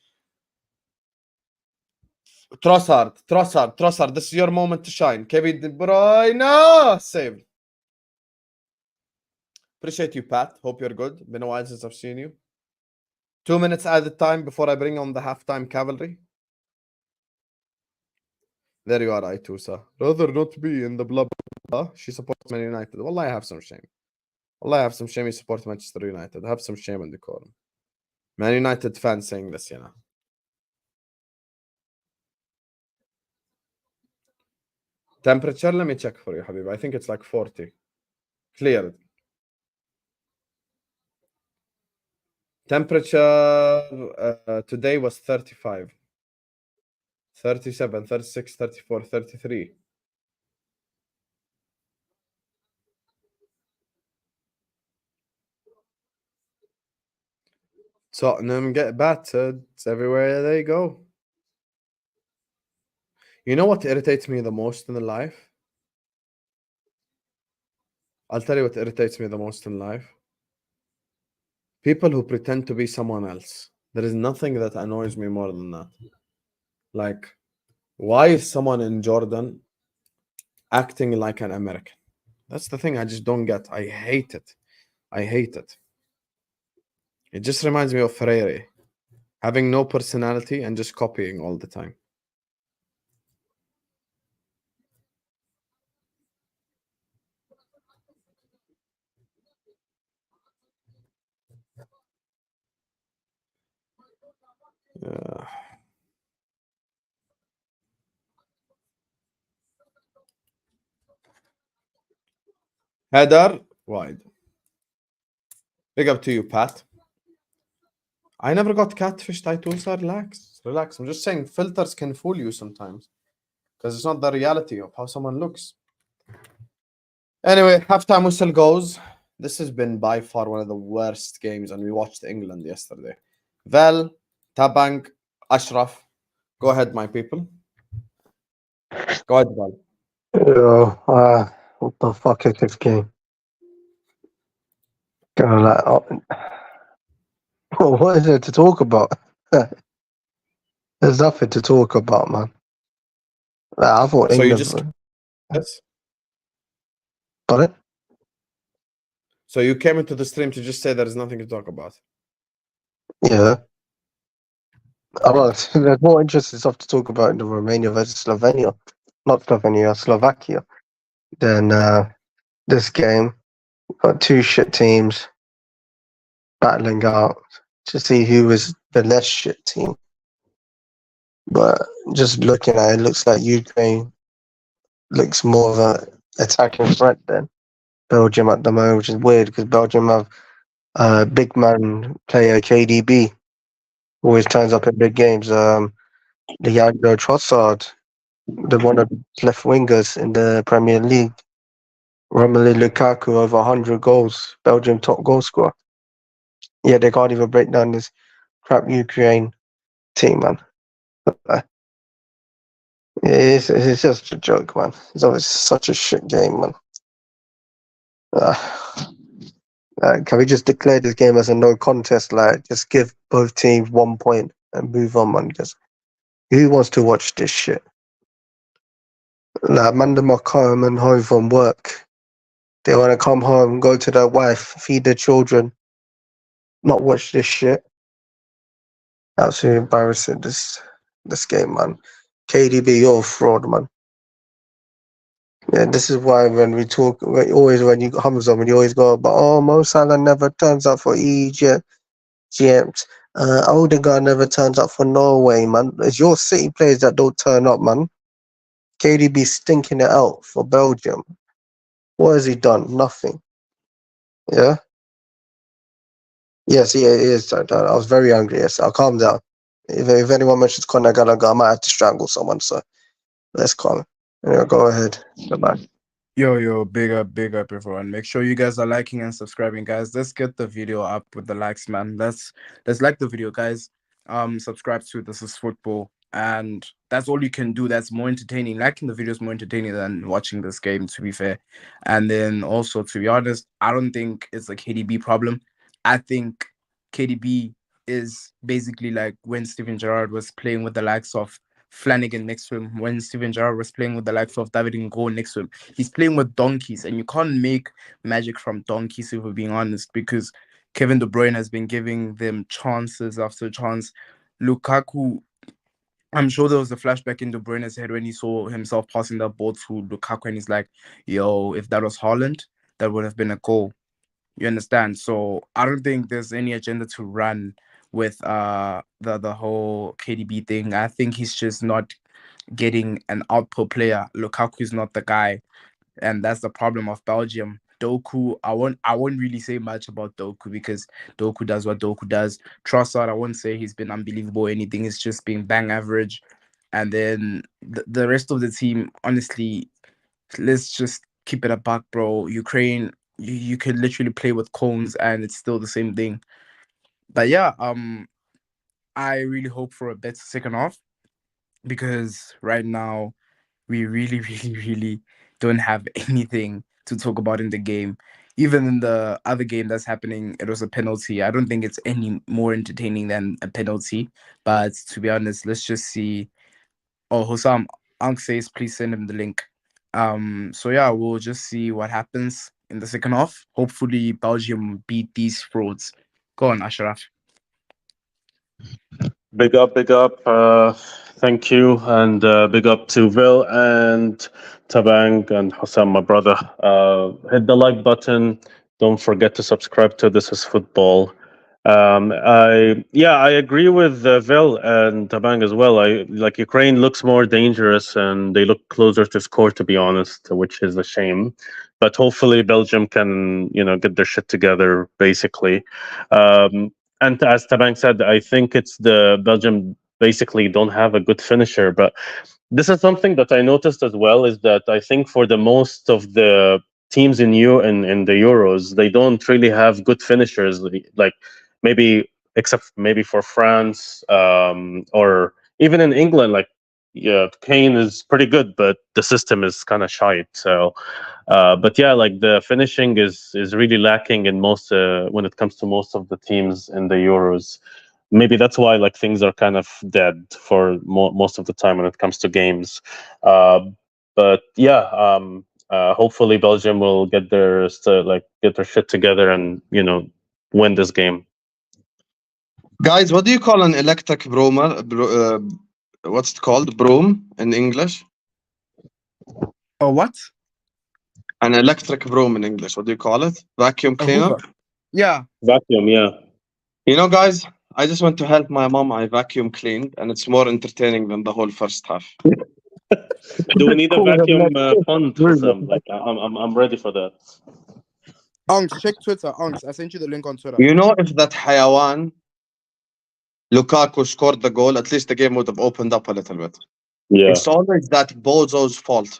Trossard. This is your moment to shine. Kevin De Bruyne, saved. Appreciate you, Pat. Hope you're good. Been a while since I've seen you. 2 minutes added time before I bring on the halftime cavalry. There you are, Aitusa. Rather not be in the blah blah. She supports Man United. Wallah, I have some shame. Wallah, I have some shame you support Manchester United. I have some shame and decorum. Man United fans saying this, you know. Temperature, let me check for you, Habib. I think it's like 40. Cleared. Temperature today was 35. 37, 36, 34, 33. Tottenham get battered everywhere they go. You know what irritates me the most in life? I'll tell you what irritates me the most in life. People who pretend to be someone else. There is nothing that annoys me more than that. Like, why is someone in Jordan acting like an American? That's the thing I just don't get. I hate it. I hate it. It just reminds me of Freire. Having no personality and just copying all the time. Yeah. Header, wide. Big up to you, Pat. I never got catfished, Aitusa. Relax. I'm just saying filters can fool you sometimes. Because it's not the reality of how someone looks. Anyway, halftime whistle goes. This has been by far one of the worst games, and we watched England yesterday. Val, Tabang, Ashraf. Go ahead, my people. Go ahead, Val. Yo, what the fuck is this game? Kinda like, what is there to talk about? There's nothing to talk about, man. Like, I thought So you England. just yes. But So you came into the stream to just say there is nothing to talk about. yeah, I don't. There's more interesting stuff to talk about in the Romania versus Slovenia, not Slovenia, Slovakia. Than this game. Got two shit teams battling out to see who was the less shit team. But just looking at it, looks like Ukraine looks more of an attacking threat than Belgium at the moment, which is weird because Belgium have big man player KDB, always turns up in big games. Leandro Trossard, the one of the left wingers in the Premier League. Romelu Lukaku over 100 goals, Belgium top goal scorer. Yeah, they can't even break down this crap Ukraine team, man. It's just a joke, man. It's always such a shit game, man. Can we just declare this game as a no contest? Like, just give both teams 1 point and move on, man. Because who wants to watch this shit? Like, man, them are coming home from work. They want to come home, go to their wife, feed their children, not watch this shit. Absolutely embarrassing, this game, man. KDB, you're a fraud, man. Yeah, this is why when we talk, when you Hamza, when you always go, but oh, Mo Salah never turns up for Egypt. Odegaard never turns up for Norway, man. It's your City players that don't turn up, man. KDB stinking it out for Belgium. What has he done? Nothing. Yeah. Yes, he is. I was very angry. Yes, I'll calm down. If anyone mentions Conor Gallagher, I might have to strangle someone. So let's calm. Yeah, go ahead. Goodbye. Yo, big up, everyone. Make sure you guys are liking and subscribing, guys. Let's get the video up with the likes, man. Let's like the video, guys. Subscribe to This Is Football, and that's all you can do. That's more entertaining. Liking the video is more entertaining than watching this game, to be fair. And then also, to be honest, I don't think it's a KDB problem. I think KDB is basically like when Steven Gerrard was playing with the likes of Flanagan next to him, when Steven Gerrard was playing with the likes of David Ngo next to him. He's playing with donkeys, and you can't make magic from donkeys, if we're being honest, because Kevin De Bruyne has been giving them chances after chance. Lukaku, I'm sure there was a flashback in De Bruyne's head when he saw himself passing that ball to Lukaku, and he's like, yo, if that was Haaland, that would have been a goal. You understand? So I don't think there's any agenda to run with the whole KDB thing. I think he's just not getting an output player. Lukaku is not the guy, and that's the problem of Belgium. Doku, I won't really say much about Doku because Doku does what Doku does. Trossard, I won't say he's been unbelievable or anything. It's just been bang average. And then the rest of the team, honestly, let's just keep it a buck, bro. Ukraine, you could literally play with cones and it's still the same thing. But yeah, I really hope for a better second half because right now we really, really, really don't have anything to talk about in the game. Even in the other game that's happening, it was a penalty. I don't think it's any more entertaining than a penalty. But to be honest, let's just see. Oh, Hosam, Ank says please send him the link. So yeah, we'll just see what happens in the second half. Hopefully, Belgium beat these frauds. Go on, Ashraf. Big up, big up. Thank you, and big up to Vil and Tabang and Hassan, my brother. Hit the like button. Don't forget to subscribe to This Is Football. I agree with Vil and Tabang as well. I like Ukraine looks more dangerous and they look closer to score, to be honest, which is a shame. But hopefully Belgium can get their shit together, basically. And as Tabang said, I think it's the Belgium basically don't have a good finisher. But this is something that I noticed as well, is that I think for the most of the teams in the Euros, they don't really have good finishers. Like maybe except maybe for France, or even in England, like yeah, Kane is pretty good, but the system is kind of shite. So, but yeah, like the finishing is really lacking in most when it comes to most of the teams in the Euros. Maybe that's why like things are kind of dead for most of the time when it comes to games. But yeah, hopefully Belgium will get their shit together and win this game. Guys, what do you call an electric what's it called? Broom in English? Oh, what? An electric broom in English. What do you call it? Vacuum A cleaner? Hoover. Yeah. Vacuum, yeah. You know, guys, I just went to help my mom. I vacuum cleaned, and it's more entertaining than the whole first half. Do we need a Cool, vacuum next- fund for some? Like, I'm ready for that. Onks, check Twitter. Onks, I sent you the link on Twitter. You know, if that Hayawan Lukaku scored the goal, at least the game would have opened up a little bit. Yeah, It's always that Bozo's fault.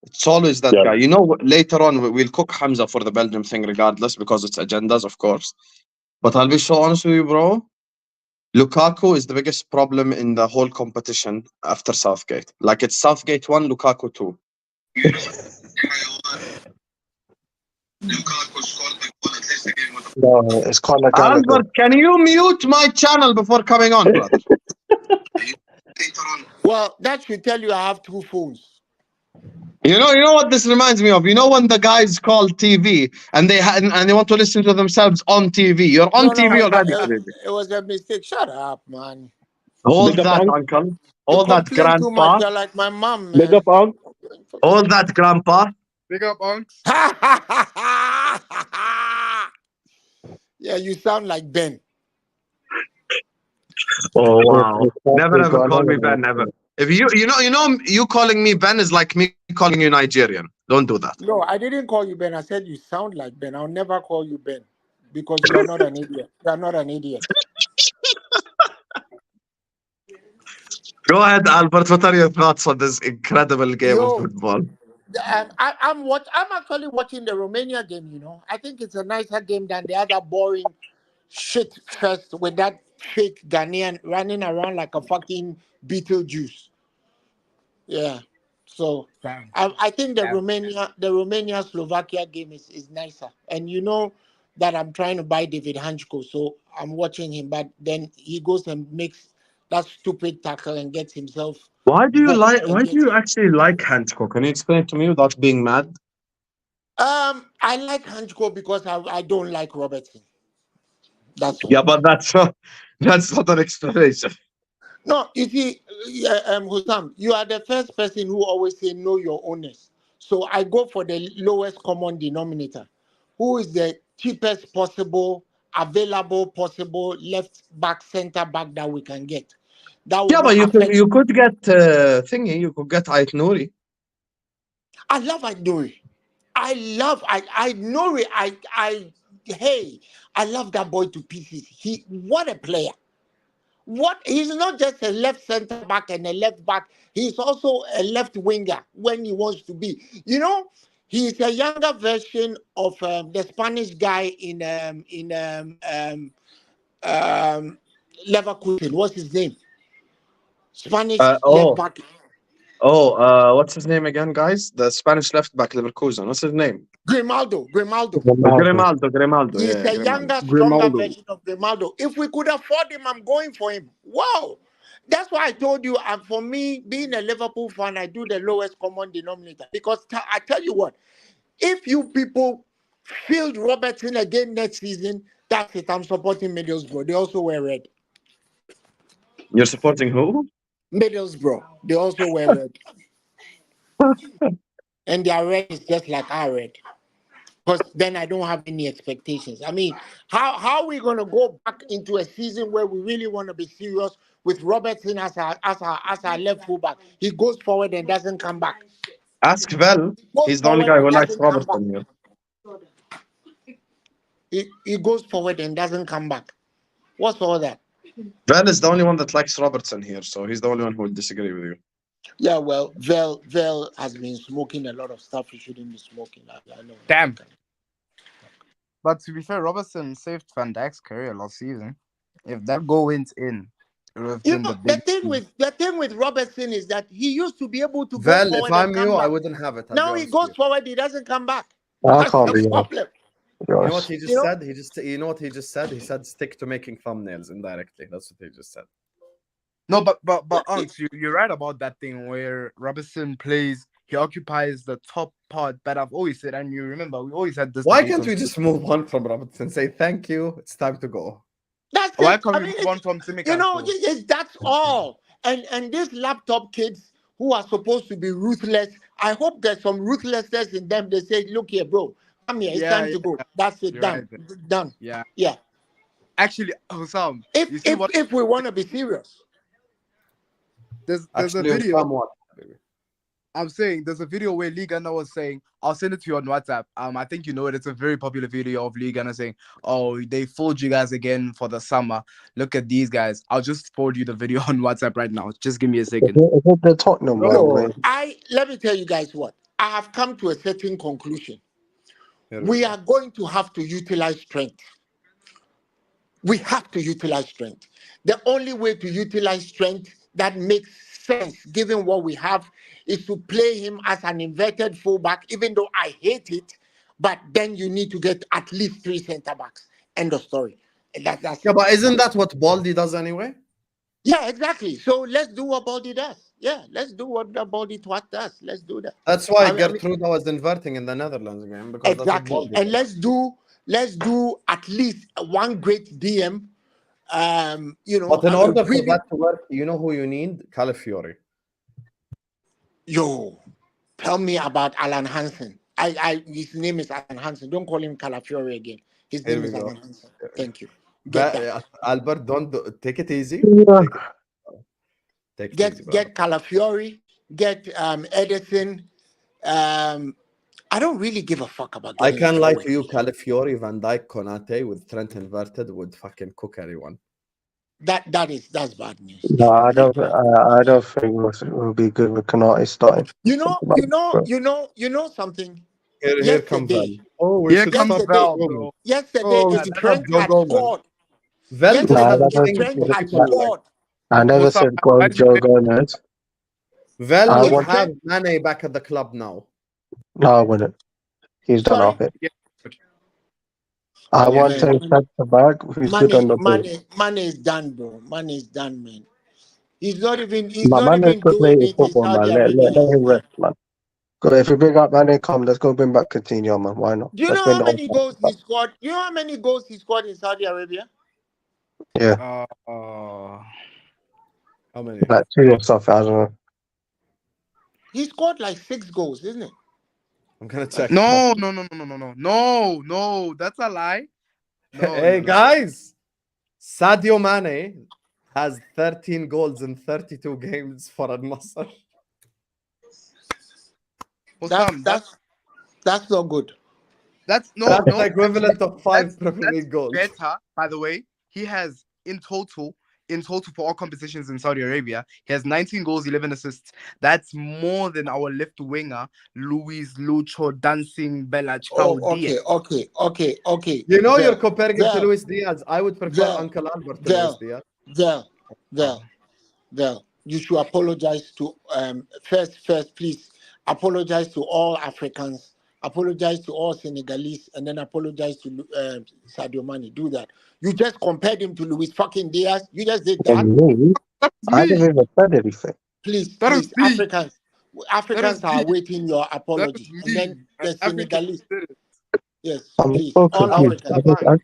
It's always that Yeah. guy. You know, later on, we'll cook Hamza for the Belgium thing regardless because it's agendas, of course. But I'll be so honest with you, bro. Lukaku is the biggest problem in the whole competition after Southgate. Like it's Southgate 1, Lukaku 2. Lukaku scored the goal, at least the game would have... No, it's Conor Gallagher. Albert, can you mute my channel before coming on, brother? Well, that should tell you I have two phones. You know what this reminds me of? You know when the guys call TV and they want to listen to themselves on TV. You're on TV already. It was a mistake. Shut up, man. All Big up, that, Unc. uncle. All that, Complain too much. grandpa. You're like my mom, Big man. up, Ang. For All that, Grandpa. Big up, Unks. Yeah, you sound like Ben. Oh wow! Never We've ever got call another me Ben. one. Never. If you calling me Ben is like me calling you Nigerian. Don't do that. No, I didn't call you Ben. I said you sound like Ben. I'll never call you Ben because you are not an idiot. You are not an idiot. Go ahead, Albert. What are your thoughts on this incredible game of Yo, football? I'm actually watching the Romania game. You know, I think it's a nicer game than the other boring shit fest with that fake Ghanaian running around like a fucking Beetlejuice. Yeah. So Damn. I think Damn. the Romania Slovakia game is nicer. And you know that I'm trying to buy David Hanchko, so I'm watching him, but then he goes and makes that stupid tackle and gets himself booked and Why do gets you actually like Hanchko? Can you explain to me without being mad? I like Hanchko because I don't like Robertson. That's all. Yeah, but that's not an explanation. No, you see, Hussam, you are the first person who always say know your owners. So I go for the lowest common denominator. Who is the cheapest possible, available possible left back, center back that we can get? That will Yeah, but not affect. you could get thingy. You could get Ait Nouri. I love Aidori. I Nori. Hey, I love that boy to pieces. What a player. What he's not just a left center back and a left back, he's also a left winger when he wants to be. You know, he's a younger version of the Spanish guy in Leverkusen. What's his name? Spanish Uh, left oh, back. what's his name again, guys? The Spanish left back Leverkusen. What's his name? Grimaldo. Grimaldo. He's Yeah, a Grimaldo. younger, stronger Grimaldo. version of Grimaldo. If we could afford him, I'm going for him. Wow. That's why I told you, for me, being a Liverpool fan, I do the lowest common denominator. Because I tell you what, if you people field Robertson again next season, that's it. I'm supporting Middlesbrough. They also wear red. You're supporting who? Middlesbrough. They also wear red. And their red is just like our red. Because then I don't have any expectations. I mean, how are we going to go back into a season where we really want to be serious with Robertson as our left fullback? He goes forward and doesn't come back. Ask Vel. Goes He's the only forward guy and who likes doesn't come back. Robertson here. He goes forward and doesn't come back. What's all that? Vel is the only one that likes Robertson here, so he's the only one who will disagree with you. Yeah, well, Vel has been smoking a lot of stuff he shouldn't be smoking. I know. Damn. But to be fair, Robertson saved Van Dijk's career last season. If that goal went in, it would have You been know, the big the thing with Robertson is that he used to be able to go Vel, if forward and I'm come you, I back. wouldn't have it. I'll Now be he honest goes with forward, he doesn't come back. I That's can't the be problem. to be you. You know what honest. he just You know? said? You know what he just said? He said stick to making thumbnails indirectly. That's what he just said. No, but Unks, you're right about that thing where Robertson plays, he occupies the top part. But I've always said, and you remember, we always had this. Why debate can't on we just move on from Robertson? Say thank you. It's time to go. That's Why it. can't I we mean, move on from Tsimikas? you know, though? that's all. And these laptop kids who are supposed to be ruthless, I hope there's some ruthlessness in them. They say, look here, bro, come here, it's Yeah, time to go. That's it, you're done. right. Done. Yeah. Yeah. Actually, Hussam, you see what? If we want to be serious. There's a Actually, video. somewhat. I'm saying there's a video where Lee Gunnar was saying, I'll send it to you on WhatsApp. I think you know it. It's a very popular video of Lee Gunnar saying, oh, they fooled you guys again for the summer. Look at these guys. I'll just forward you the video on WhatsApp right now. Just give me a second. Is it the Tottenham one? Bro, Where Let me tell you guys what. I have come to a certain conclusion. here We go. are going to have to utilize strength. We have to utilize strength. The only way to utilize strength that makes sense, given what we have, is to play him as an inverted fullback, even though I hate it. But then you need to get at least 3 center backs. End of story. That's Yeah, it. but isn't that what Baldy does anyway? Yeah, exactly. So let's do what Baldy does. Yeah, let's do what the Baldy twat does. Let's do that. That's why I mean- Gertrude was inverting in the Netherlands game because Exactly. that's what Baldy And does. let's do at least one great DM. You know, But in order for really, that to work, you know who you need? Calafiori. yo, tell me about Alan Hansen. His name is Alan Hansen. Don't call him Calafiore again. His Here name we is go. Alan Hansen. Thank you. Get that. Albert, take it easy. Yeah. Take it easy, brother. Get Calafiore. Get Edison. I don't really give a fuck about. I Getting can't lie forward. to you, Calafiore, Van Dijk, Konate with Trent inverted would fucking cook anyone. That's bad news. No, I don't think we'll be good with Konate starting. You know something. Here come Val. Yesterday, Oh, we Here should comes start Val, Joe bro. yesterday, Oh, if that's Trent Joe had Gomez. scored, Val yesterday, Nah, doesn't that if think Trent had people scored, I never What's up, said go man? Joe Gomez. Val I would want- have Mane back at the club now. No, I wouldn't. He's done Sorry? off it. Yeah. I Oh, want man. to centre back who's good on the ball. Mane is done, bro. Mane is done, man. He's not even Man is good doing playing it in football, Saudi man. Let Arabia. him rest, man. Go, if you bring up Mane, come. Let's go bring back Coutinho, man. Why not? Do you Let's know bring how the many whole goals back. he scored? You know how many goals he scored in Saudi Arabia? Yeah, How many? like 2 or something. I don't know. He scored like 6 goals, isn't it? I'm gonna check. No, that's a lie. No, Hey no. guys, Sadio Mane has 13 goals in 32 games for Al Nassr. That's not good. That's That's no. the equivalent of 5 That's Premier League goals. better, by the way. He has in total for all competitions in Saudi Arabia, he has 19 goals, 11 assists. That's more than our left winger, Luis Lucho Dancing Bella Chao Diaz. Okay. You know, Vel, you're comparing him to Vel, Luis Diaz. I would prefer Vel, Uncle Albert to Luis Vel, Diaz. Vel. You should apologize to first, please apologize to all Africans. Apologize to all Senegalese, and then apologize to Sadio Mane. Do that. You just compared him to Luis fucking Diaz. You just did that. And me, I didn't even said anything. Please, That is me. Africans are awaiting your apology. That is And then me. the As African Senegalese. I'm Yes, please. so All confused. Africans.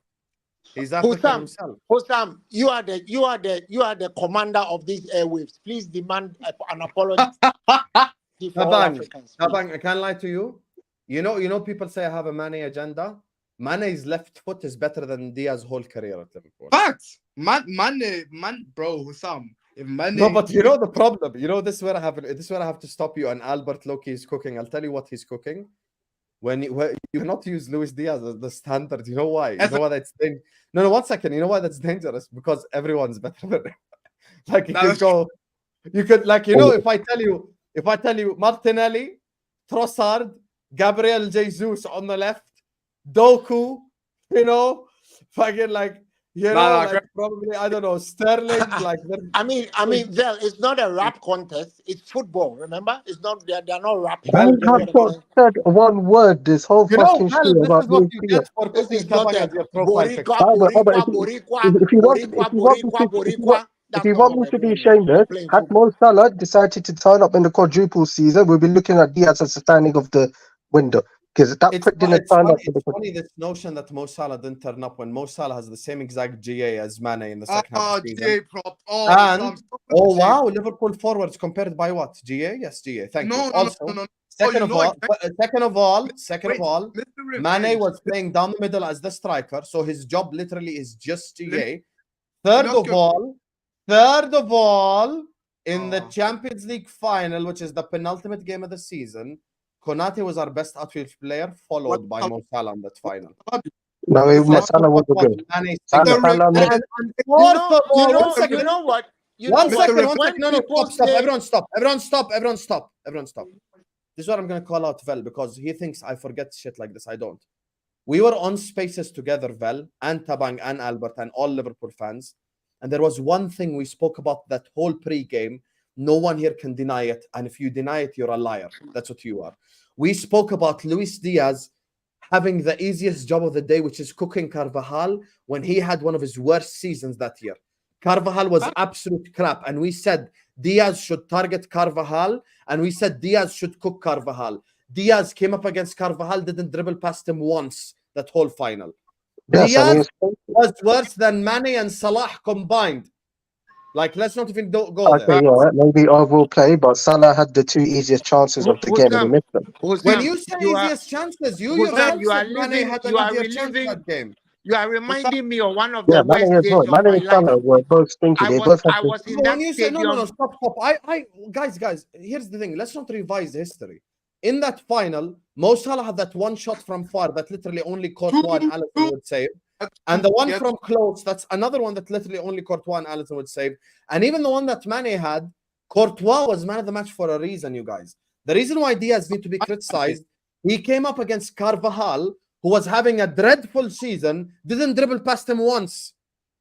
He's African Hussam, himself. Hussam, you are the commander of these airwaves. Please demand an apology for all Africans. please. Tabang, I can't lie to you. You know, people say I have a Mane agenda. Mane's left foot is better than Diaz's whole career at Liverpool. Facts. Man, bro, Hussam. If Mane... No, but you know the problem. You know, this is where I have to stop you. And Albert Loki is cooking. I'll tell you what he's cooking. When you cannot use Luis Diaz as the standard. You know why? You know why that's no, 1 second. You know why that's dangerous? Because everyone's better than him. Like you could like, you know, if I tell you Martinelli, Trossard, Gabriel Jesus on the left, Doku, you know, fucking like, you know, like probably, I don't know, Sterling, like. I mean, Vel, it's not a rap contest. It's football. Remember, it's not. They're not rapping. I have not said one word this whole fucking Val, shit this about is what Luis you Diaz. get for This putting is not Tabang a as your profile picture. Boricua. If you want me to be shameless, had Mo Salah decided to turn up in the quadruple season, we'll be looking at Diaz as the signing of the window. Because that prick didn't turn up. It's funny this notion that Mo Salah didn't turn up when Mo Salah has the same exact GA as Mane in the second half of the season. GA prop. Wow, Liverpool forwards compared by what? GA? Yes, GA. Thank you. Also, second of all, Mane was playing down the middle as the striker, so his job literally is just GA. Third of all, in the Champions League final, which is the penultimate game of the season, Konate was our best outfield player, followed by Mo Salah in that final. No, Mo Salah was good. You know what? One second. No, stop. Everyone stop. This is what I'm going to call out Vel, because he thinks I forget shit like this. I don't. We were on Spaces together, Vel, and Tabang, and Albert, and all Liverpool fans. And there was one thing we spoke about that whole pre-game. No one here can deny it. And if you deny it, you're a liar. That's what you are. We spoke about Luis Diaz having the easiest job of the day, which is cooking Carvajal, when he had one of his worst seasons that year. Carvajal was absolute crap. And we said Diaz should target Carvajal. And we said Diaz should cook Carvajal. Diaz came up against Carvajal, didn't dribble past him once that whole final. Yes, Diaz was worse than Mane and Salah combined. Like, let's not even go Okay, there. yeah, maybe overall play, but Salah had the two easiest chances of the game and he missed them. When you say easiest chances, you yourself you are said Mane had an you are easier chance reliving, that game. you are reminding me of one of Yeah, the worst Mane as well. days of Mane my and life. Salah were both stinky. They both had I the... was in No, that when you say stadium. no, stop. Guys, here's the thing. Let's not revise history. In that final, Mo Salah had that one shot from far that literally only Courtois and Alisson would save. And the one from close, that's another one that literally only Courtois and Alisson would save. And even the one that Mane had, Courtois was man of the match for a reason, you guys. The reason why Diaz need to be criticized, he came up against Carvajal, who was having a dreadful season, didn't dribble past him once,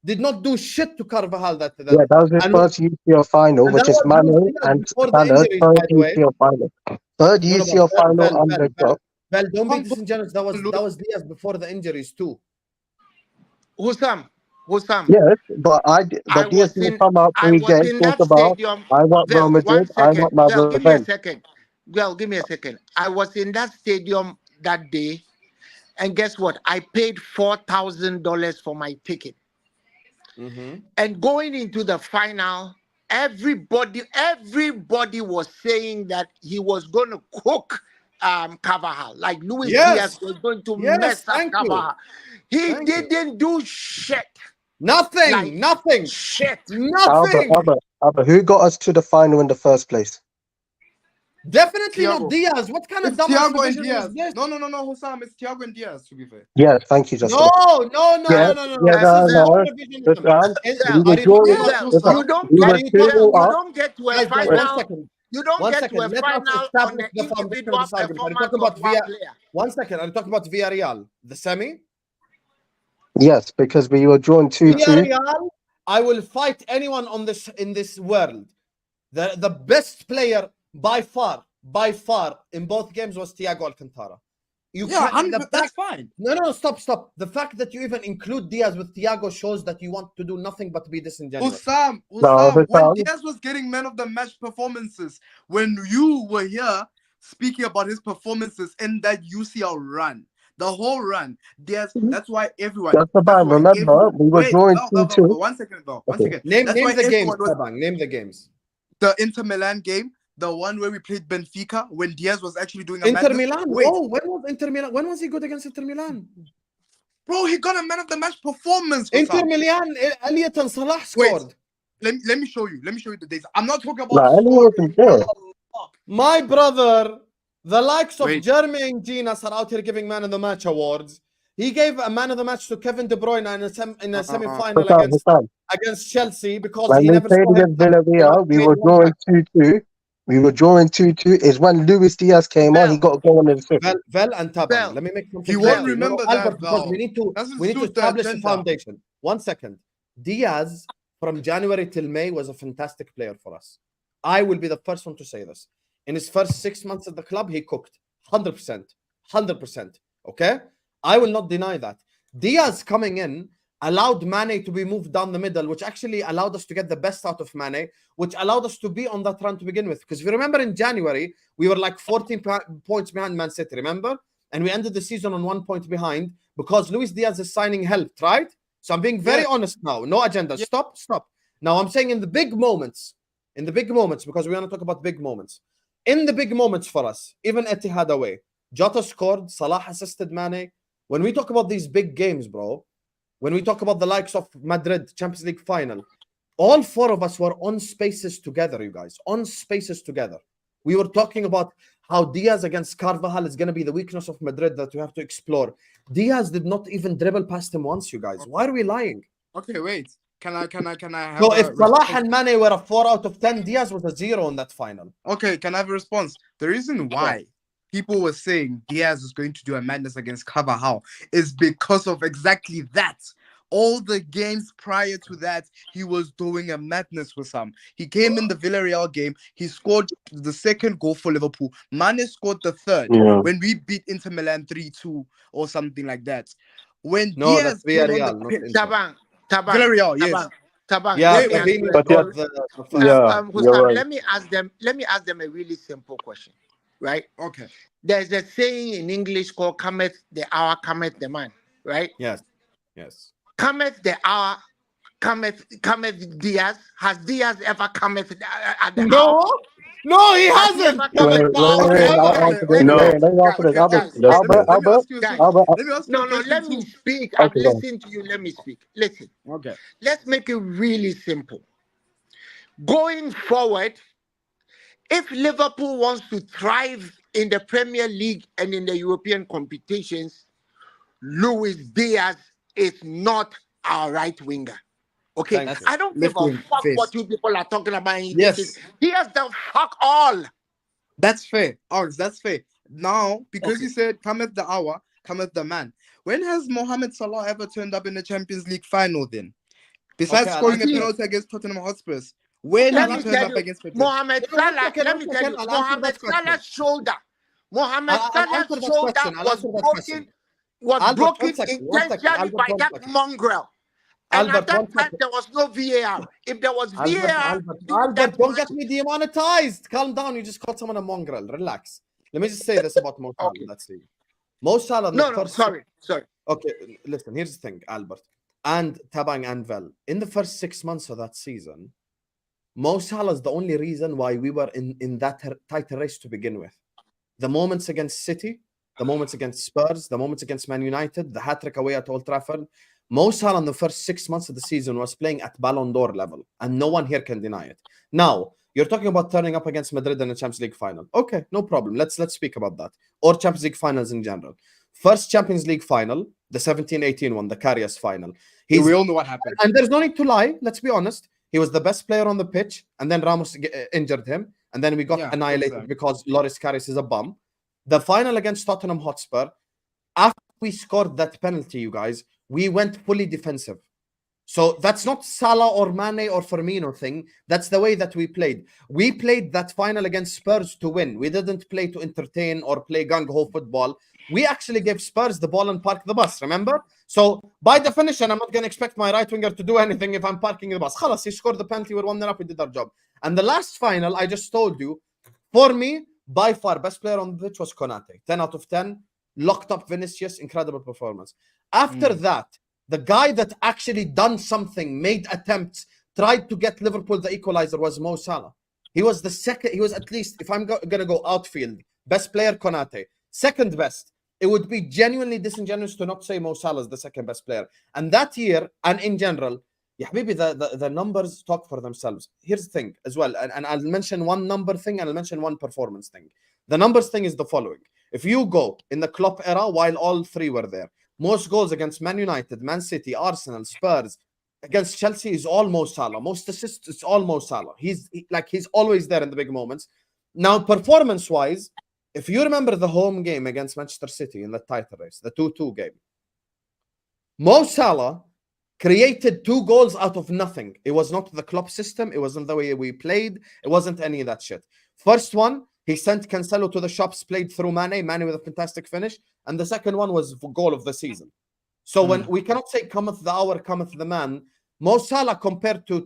did not do shit to Carvajal. That was his first UCL final, which is Mane and Salah's third UCL final. Third UCL final under Klopp. Well, don't be disingenuous. That was Diaz before the injuries too. Hussam. Yes, but Diaz didn't come out pre-game talk about, I want Real Madrid, I want my revenge. Give me a second. Well, give me a second. I was in that stadium that day, and guess what? I paid $4,000 for my ticket. And going into the final, everybody was saying that he was going to cook Carvajal, like Luis Diaz was going to mess up Carvajal. He didn't do shit. Nothing. Shit. Nothing. Albert, who got us to the final in the first place? Definitely not Diaz. What kind of double Thiago and division is Diaz. this? No, Hussam. It's Thiago and Diaz, to be fair. Yeah, thank you, Justin. No. You don't get to a final. You don't get to a final on an individual performance of one player. 1 second. I'm talking about Villarreal, the semi. Yes, because we were drawn 2-2. Villarreal, I will fight anyone on this in this world. The best player by far in both games was Thiago Alcantara. That's fine. No, stop. The fact that you even include Diaz with Thiago shows that you want to do nothing but be disingenuous. Hussam, when Diaz was getting man of the match performances, when you were here speaking about his performances in that UCL run, the whole run, Diaz, that's why everyone... Remember, we were drawing 2-2. 1 second, though. Name the games, Name the games. The Inter Milan game, the one where we played Benfica, when Diaz was actually doing a Inter Milan? Oh, when was Inter Milan? When was he good against Inter Milan? Bro, he got a man of the match performance. Inter Milan, Elliot and Salah scored. Let me show you the dates. I'm not talking about my brother, the likes of Jermaine Ginas are out here giving man of the match awards. He gave a man of the match to Kevin De Bruyne in a semi-final against Chelsea because when he never played against Villarreal, we were drawing 2-2. We were drawing 2-2. Is when Luis Diaz came on, he got a goal in the fifth. Vel and Taban. Let me make something You won't remember that, because we need to establish the foundation. 1 second. Diaz from January till May was a fantastic player for us. I will be the first one to say this. In his first 6 months at the club, he cooked 100%. 100%. Okay? I will not deny that. Diaz coming in allowed Mane to be moved down the middle, which actually allowed us to get the best out of Mane, which allowed us to be on that run to begin with. Because if you remember in January, we were like 14 points behind Man City, remember? And we ended the season on 1 point behind because Luis Diaz's signing helped, right? So I'm being very honest now. No agenda. Stop. Now I'm saying in the big moments, because we want to talk about big moments. In the big moments for us, even Etihad away, Jota scored, Salah assisted Mane. When we talk about these big games, bro, when we talk about the likes of Madrid, Champions League final, all four of us were on spaces together, you guys, on spaces together. We were talking about how Diaz against Carvajal is going to be the weakness of Madrid that we have to explore. Diaz did not even dribble past him once, you guys. Why are we lying? Okay, wait. Can I have so if Salah and Mane were a 4 out of 10, Diaz was a 0 in that final. Okay, can I have a response? The reason why people were saying Diaz is going to do a madness against Carvajal is because of exactly that. All the games prior to that, he was doing a madness with some. He came in the Villarreal game. He scored the second goal for Liverpool. Mane scored the third when we beat Inter Milan 3-2 or something like that. When Diaz that's Villarreal, not Inter. Villarreal, yes. Tabang, let me ask them a really simple question, right? Okay. There's a saying in English called "cometh the hour, cometh the man," right? Yes. Cometh the hour Cometh Diaz? Has Diaz ever cometh at the house? No, he Has he hasn't. ever cometh? No. Let me answer this. That's Let me ask you a guys, question. Albert. Let me ask you No, a question let me too. speak. I've Okay, go on. listened to you. Let me speak. Listen, Okay. let's make it really simple. Going forward, if Liverpool wants to thrive in the Premier League and in the European competitions, Luis Diaz is not our right winger. Okay, Thank you. I don't give a Lifting fuck face. what you people are talking about. Yes. He has the fuck all. That's fair. Ours, that's fair. Now, because Okay. you said cometh the hour, cometh the man. When has Mohamed Salah ever turned up in the Champions League final then? Besides Okay, I'll scoring a answer that. penalty against Tottenham Hotspurs. When Let has he me turned tell up you, against Madrid? Mohamed No, one Salah. second, Let one me tell second, you, I'll answer Mohamed that question. Salah's shoulder. Mohamed I'll Salah's answer that shoulder question. I'll was answer that broken. question. Was Albert, broken one second. intentionally Albert, by one that second. mongrel. And Albert, at that one time, second. there was no VAR. If there was Albert, VAR, Albert, don't get me demonetized. Calm down. You just called someone a mongrel. Relax. Let me just say this about Mo Salah. Okay. That's it. Mo Salah in No, the no, first. sorry. Okay, listen. Here's the thing, Albert and Tabang and Vel. In the first 6 months of that season, Mo Salah is the only reason why we were in that title race to begin with. The moments against City, the moments against Spurs, the moments against Man United, the hat-trick away at Old Trafford. Mo Salah in the first 6 months of the season was playing at Ballon d'Or level, and no one here can deny it. Now, you're talking about turning up against Madrid in the Champions League final. Okay, no problem. Let's speak about that. Or Champions League finals in general. First Champions League final, the 17-18 one, the Karius final. We all know what happened. And there's no need to lie. Let's be honest. He was the best player on the pitch, and then Ramos injured him, and then we got annihilated because Loris Karius is a bum. The final against Tottenham Hotspur, after we scored that penalty, you guys, we went fully defensive. So that's not Salah or Mane or Firmino thing. That's the way that we played. We played that final against Spurs to win. We didn't play to entertain or play gung-ho football. We actually gave Spurs the ball and parked the bus, remember? So by definition, I'm not going to expect my right winger to do anything if I'm parking the bus. Khalas, he scored the penalty, we're 1-0 up, we did our job. And the last final, I just told you, for me, by far, best player on the pitch was Konate. 10 out of 10. Locked up Vinicius, incredible performance. After that, the guy that actually done something, made attempts, tried to get Liverpool the equalizer was Mo Salah. He was the second, he was at least, if I'm going to go outfield, best player Konate. Second best. It would be genuinely disingenuous to not say Mo Salah is the second best player. And that year, and in general, yeah, maybe the numbers talk for themselves. Here's the thing as well, and I'll mention one number thing and I'll mention one performance thing. The numbers thing is the following. If you go in the Klopp era, while all three were there, most goals against Man United, Man City, Arsenal, Spurs, against Chelsea is all Mo Salah. Most assists, it's all Mo Salah. He's always there in the big moments. Now, performance-wise, if you remember the home game against Manchester City in the title race, the 2-2 game, Mo Salah created 2 goals out of nothing. It was not the Klopp system. It wasn't the way we played. It wasn't any of that shit. First one, he sent Cancelo to the shops, played through Mane with a fantastic finish. And the second one was goal of the season. So when we cannot say cometh the hour, cometh the man, Mo Salah compared to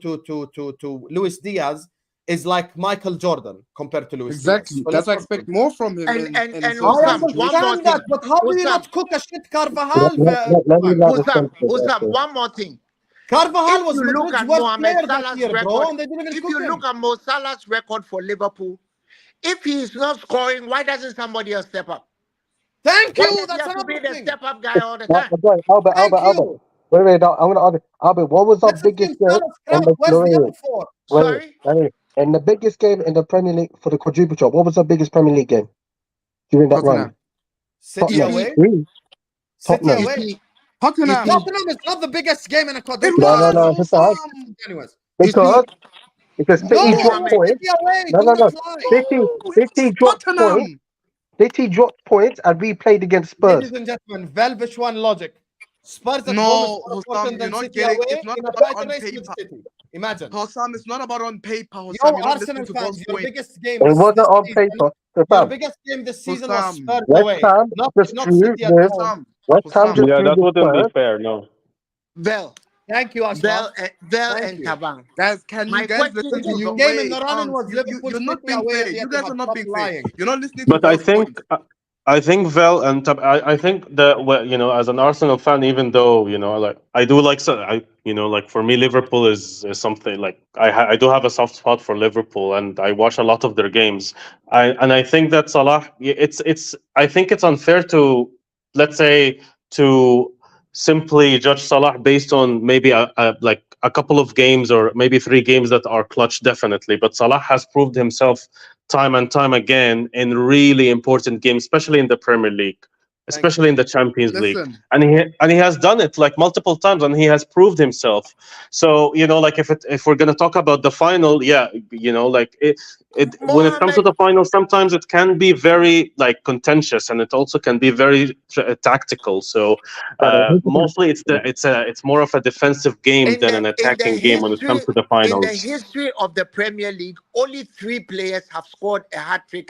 Luis Diaz is like Michael Jordan compared to Luis Exactly. Diaz. So That's what I expect more from him. And I understand that, but how do you not cook a shit Carvajal? Hussam, one more thing. Carvajal was look at Madrid's worst Mohamed player that Salah's year, bro, record, and they didn't even if cook you him. look at Mo Salah's record for Liverpool, if he is not scoring, why doesn't somebody else step up? Thank Why you. does he That's have to be another the thing. step-up guy all the time? Albert. Wait, I want to ask Albert, what was our biggest game in the Where's the other four? Sorry? in the biggest game in the Premier League for the quadruple job? What was our biggest Premier League game during that run? City away. City away. Tottenham. Tottenham is not the biggest game in a quadruple. No, it's not. Anyways. Because City dropped points. City away. City dropped points. City dropped points and we played against Spurs. Ladies and gentlemen, Velvish one logic. Spurs at home is more important than not City getting, away it's not in a about title on race paper. with City. Imagine. Hossam, it's not about on paper. Hossam, Yo, you're not Arsenal listening to fans, those your points. biggest game It wasn't this on season, paper. your biggest game this season was Spurs West away. Ham Not just City drew at with home. West Ham just Yeah, drew that with wouldn't be Spurs. fair, no. Vel Thank you, Ashraf. and Tabang. Guys, can you My guys question listen The to is- you? game in the running was You're Liverpool not City being away, fair. and yet You guys have are not stopped being fair. lying. You're not listening to But I those points. think I think Vel and I think that, well, as an Arsenal fan, even though like I do like, so I like, for me Liverpool is something like I do have a soft spot for Liverpool, and I watch a lot of their games. I think that Salah, it's I think it's unfair to, let's say, to simply judge Salah based on maybe like a couple of games, or maybe 3 games that are clutch, definitely. But Salah has proved himself time and time again in really important games, especially in the Premier League, especially in the Champions League. Listen, And he has done it like multiple times, and he has proved himself. So like, if we're gonna talk about the final, yeah, like when it comes to Mohammed, the final, sometimes it can be very like contentious, and it also can be very tactical. So mostly it's more of a defensive game in than the an in the attacking game when it history comes to the in the finals. history of the Premier League, only 3 players have scored a hat trick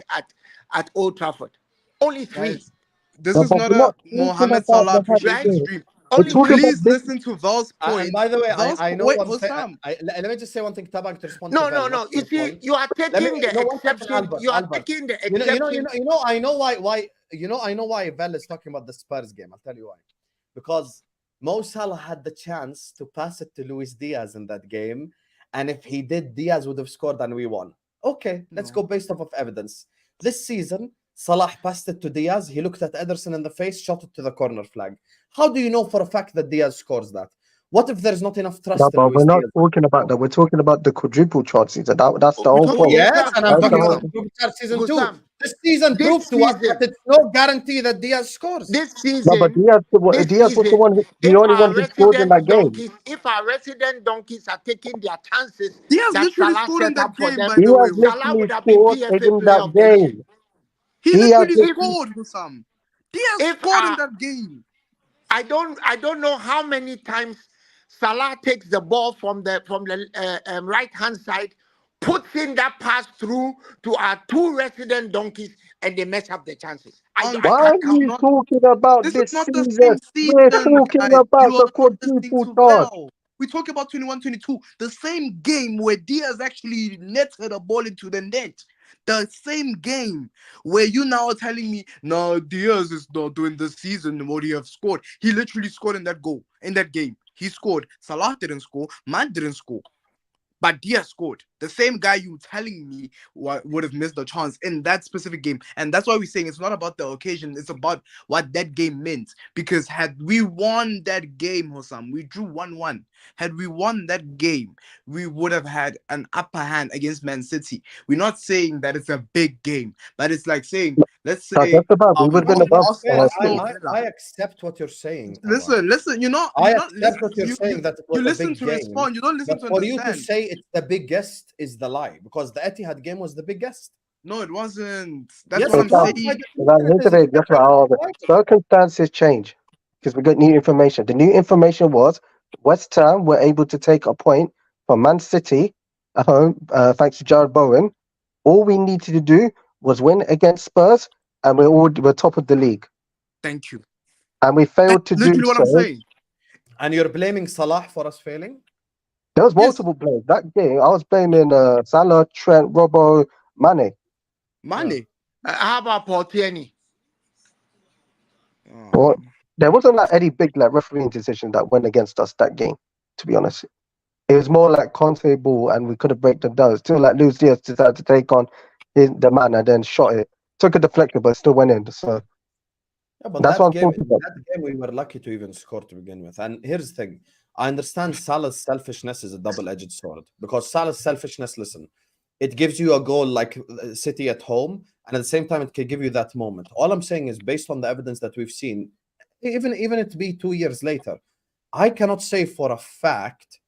at Old Trafford. Only 3, guys, this No, is but not we're a not talking Mohammed about Salah the hat right? appreciation trick. stream. We're Only talking about three. Please this. listen to Val's point. And by the way, Val's I know wait, one thing. Hussam. Let me just say one thing, Tabak, to respond to No, Vel, no, no. not You your see, point. you are Let me taking the no one second, exception. Albert. You are Albert. taking the You know, exception. I know why Vel is talking about the Spurs game. I'll tell you why. Because Mo Salah had the chance to pass it to Luis Diaz in that game, and if he did, Diaz would have scored and we won. Okay, let's go based off of evidence. This season, Salah passed it to Diaz. He looked at Ederson in the face, shot it to the corner flag. How do you know for a fact that Diaz scores that? What if there's not enough trust No, in but we're Luis not Diaz? talking about that. We're talking about the quadruple chances. That's the We whole talk- point. Yes, Hussam, and I'm That's the talking whole. about Hussam, group start season 2. Hussam, This season this proved to us that season, it's no guarantee that Diaz scores. this No, but season, this Diaz was the season, one. The if only our one who scored in that game. resident donkeys are taking their chances Diaz that literally Salah scored in set that up for game, them, by the way. Diaz Salah literally would have been scored PFA in Player that of the Year. game. He Diaz literally literally. scored, Hussam. Diaz If scored in that game. I don't know how many times Salah takes the ball from the right hand side, puts in that pass through to our 2 resident donkeys, and they mess up the chances. I Why are can't This is count. you not talking about this is this not the season? same We're season, talking guys. about You the are not listening quadruple to chance. Val. We talk about 21-22, the same game where Diaz actually netted a ball into the net. The same game where you now are telling me, no, Diaz is not doing this season what he have scored. He literally scored in that goal, in that game. He scored. Salah didn't score. Man didn't score. But Diaz scored. The same guy you telling me would have missed the chance in that specific game. And that's why we're saying it's not about the occasion, it's about what that game meant. Because had we won that game, Hossam, we drew 1-1. Had we won that game, we would have had an upper hand against Man City. We're not saying that it's a big game, but it's like saying, let's No, say, just about. We would have been above That's fair. Arsenal City. Villa. I accept what you're saying, Tabak. Listen, you're not I listen, accept what you're saying, that it you was a listen big to game. respond, you don't listen But to for you to understand. say it's the biggest is the lie, because the Etihad game was the biggest. No, it wasn't. That's Yes, what it I'm was. saying. By Right, definition, it is. today, that's what circumstances change because we got new information. The new information was West Ham were able to take a point from Man City at home, thanks to Jared Bowen. All we needed to do was win against Spurs, and we're top of the league. Thank you. And we failed to That's do literally what so. I'm saying. And you're blaming Salah for us failing? There was Yes. multiple players that game. I was blaming Salah, Trent, Robbo, Mane. Money. How about Paul Tierney? Well, there wasn't like any big like refereeing decision that went against us that game. To be honest, it was more like Conte ball, and we could have break them down. Still, like Luis Diaz decided to take on the man and then shot it. Took a deflector, but still went in. So Yeah, but that's that what I'm game, talking about. that game, we were lucky to even score to begin with. And here's the thing: I understand Salah's selfishness is a double-edged sword, because Salah's selfishness, listen, it gives you a goal like City at home, and at the same time, it can give you that moment. All I'm saying is, based on the evidence that we've seen, even it be 2 years later, I cannot say for a fact